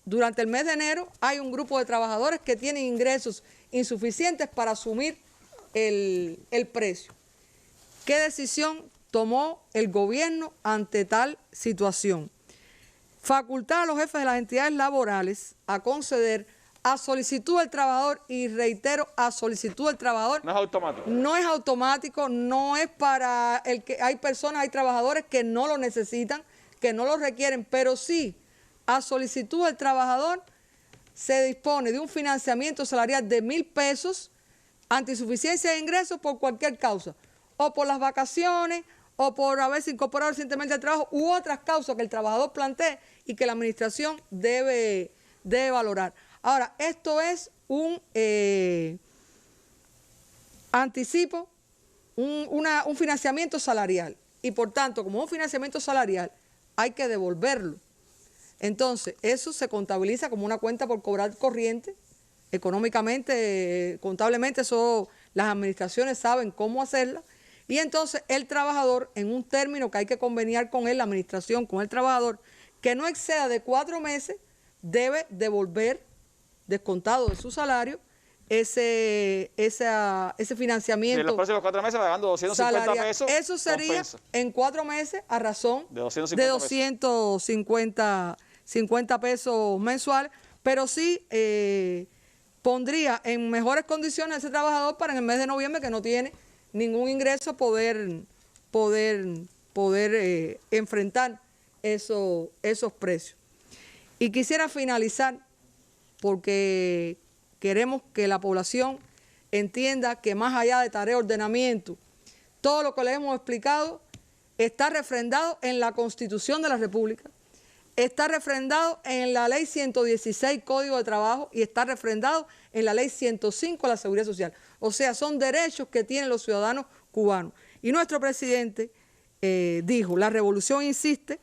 durante el mes de enero, hay un grupo de trabajadores que tienen ingresos insuficientes para asumir el precio. ¿Qué decisión tomó el gobierno ante tal situación? Facultar a los jefes de las entidades laborales a conceder a solicitud del trabajador, y reitero, a solicitud del trabajador. No es automático. No es automático, no es para el que hay trabajadores que no lo necesitan, que no lo requieren, pero sí, a solicitud del trabajador se dispone de un financiamiento salarial de 1.000 pesos ante insuficiencia de ingresos por cualquier causa, o por las vacaciones, o por haberse incorporado recientemente al trabajo, u otras causas que el trabajador plantee y que la administración debe valorar. Ahora, esto es un anticipo, un financiamiento salarial, y por tanto, como un financiamiento salarial, hay que devolverlo. Entonces, eso se contabiliza como una cuenta por cobrar corriente. Económicamente, contablemente, eso las administraciones saben cómo hacerla. Y entonces el trabajador, en un término que hay que conveniar con él, la administración con el trabajador, que no exceda de 4 meses, debe devolver, descontado de su salario, ese financiamiento. En los próximos 4 meses pagando 250 salarial. pesos. Eso sería en 4 meses a razón de 250 pesos mensuales, pero sí pondría en mejores condiciones a ese trabajador para en el mes de noviembre, que no tiene ningún ingreso, poder enfrentar esos precios. Y quisiera finalizar, porque queremos que la población entienda que más allá de tarea de ordenamiento, todo lo que les hemos explicado está refrendado en la Constitución de la República, está refrendado en la Ley 116, Código de Trabajo, y está refrendado en la Ley 105, la Seguridad Social. O sea, son derechos que tienen los ciudadanos cubanos. Y nuestro presidente dijo, la revolución insiste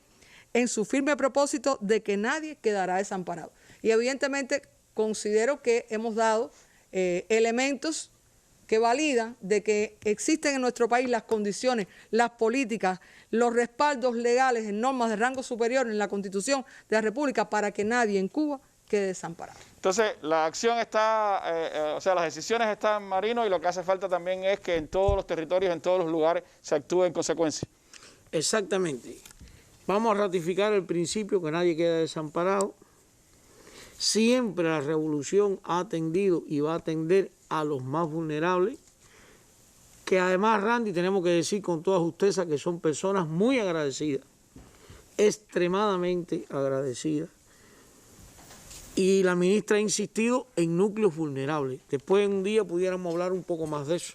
en su firme propósito de que nadie quedará desamparado. Y evidentemente considero que hemos dado elementos que valida de que existen en nuestro país las condiciones, las políticas, los respaldos legales en normas de rango superior en la Constitución de la República para que nadie en Cuba quede desamparado. Entonces, la acción está, o sea, las decisiones están, Marino, y lo que hace falta también es que en todos los territorios, en todos los lugares, se actúe en consecuencia. Exactamente. Vamos a ratificar el principio que nadie queda desamparado. Siempre la revolución ha atendido y va a atender a los más vulnerables, que además, Randy, tenemos que decir con toda justeza que son personas muy agradecidas, extremadamente agradecidas. Y la ministra ha insistido en núcleos vulnerables. Después un día pudiéramos hablar un poco más de eso.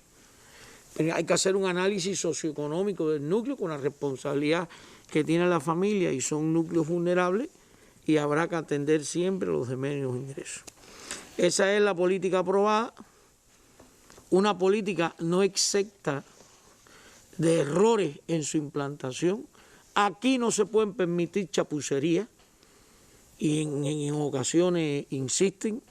Pero hay que hacer un análisis socioeconómico del núcleo con la responsabilidad que tiene la familia y son núcleos vulnerables y habrá que atender siempre los de menos ingresos. Esa es la política aprobada, una política no exenta de errores en su implantación. Aquí no se pueden permitir chapucerías y en ocasiones insisten.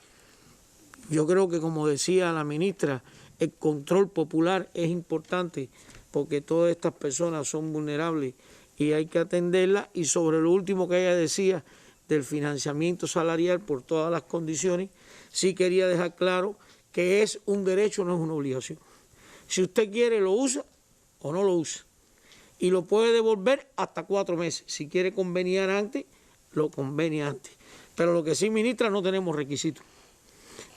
Yo creo que, como decía la ministra, el control popular es importante porque todas estas personas son vulnerables y hay que atenderlas. Y sobre lo último que ella decía del financiamiento salarial por todas las condiciones, sí quería dejar claro que es un derecho, no es una obligación. Si usted quiere, lo usa o no lo usa. Y lo puede devolver hasta 4 meses. Si quiere conveniar antes, lo convenia antes. Pero lo que sí, ministra, no tenemos requisitos.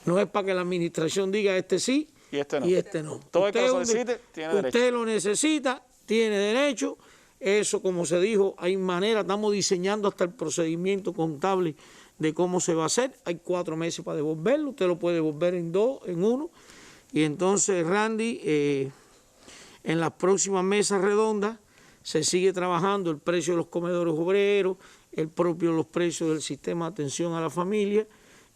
No es para que la administración diga este sí y este no. Todo el que lo solicite tiene derecho. Usted lo necesita, tiene derecho. Eso, como se dijo, hay manera, estamos diseñando hasta el procedimiento contable de cómo se va a hacer. Hay 4 meses para devolverlo, usted lo puede devolver en 2, en 1. Y entonces, Randy, en las próximas mesas redondas se sigue trabajando el precio de los comedores obreros, los precios del sistema de atención a la familia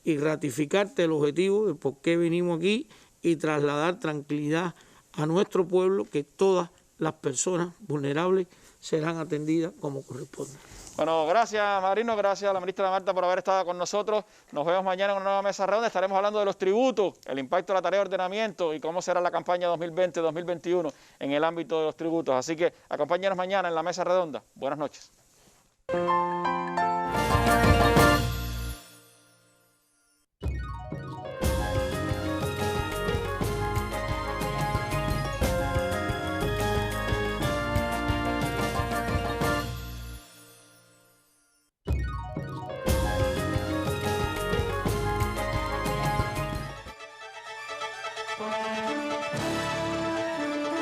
y ratificarte el objetivo de por qué vinimos aquí y trasladar tranquilidad a nuestro pueblo, que todas las personas vulnerables serán atendidas como corresponde. Bueno, gracias Marino, gracias a la ministra Marta por haber estado con nosotros. Nos vemos mañana en una nueva mesa redonda. Estaremos hablando de los tributos, el impacto de la tarea de ordenamiento y cómo será la campaña 2020-2021 en el ámbito de los tributos. Así que acompáñenos mañana en la mesa redonda. Buenas noches.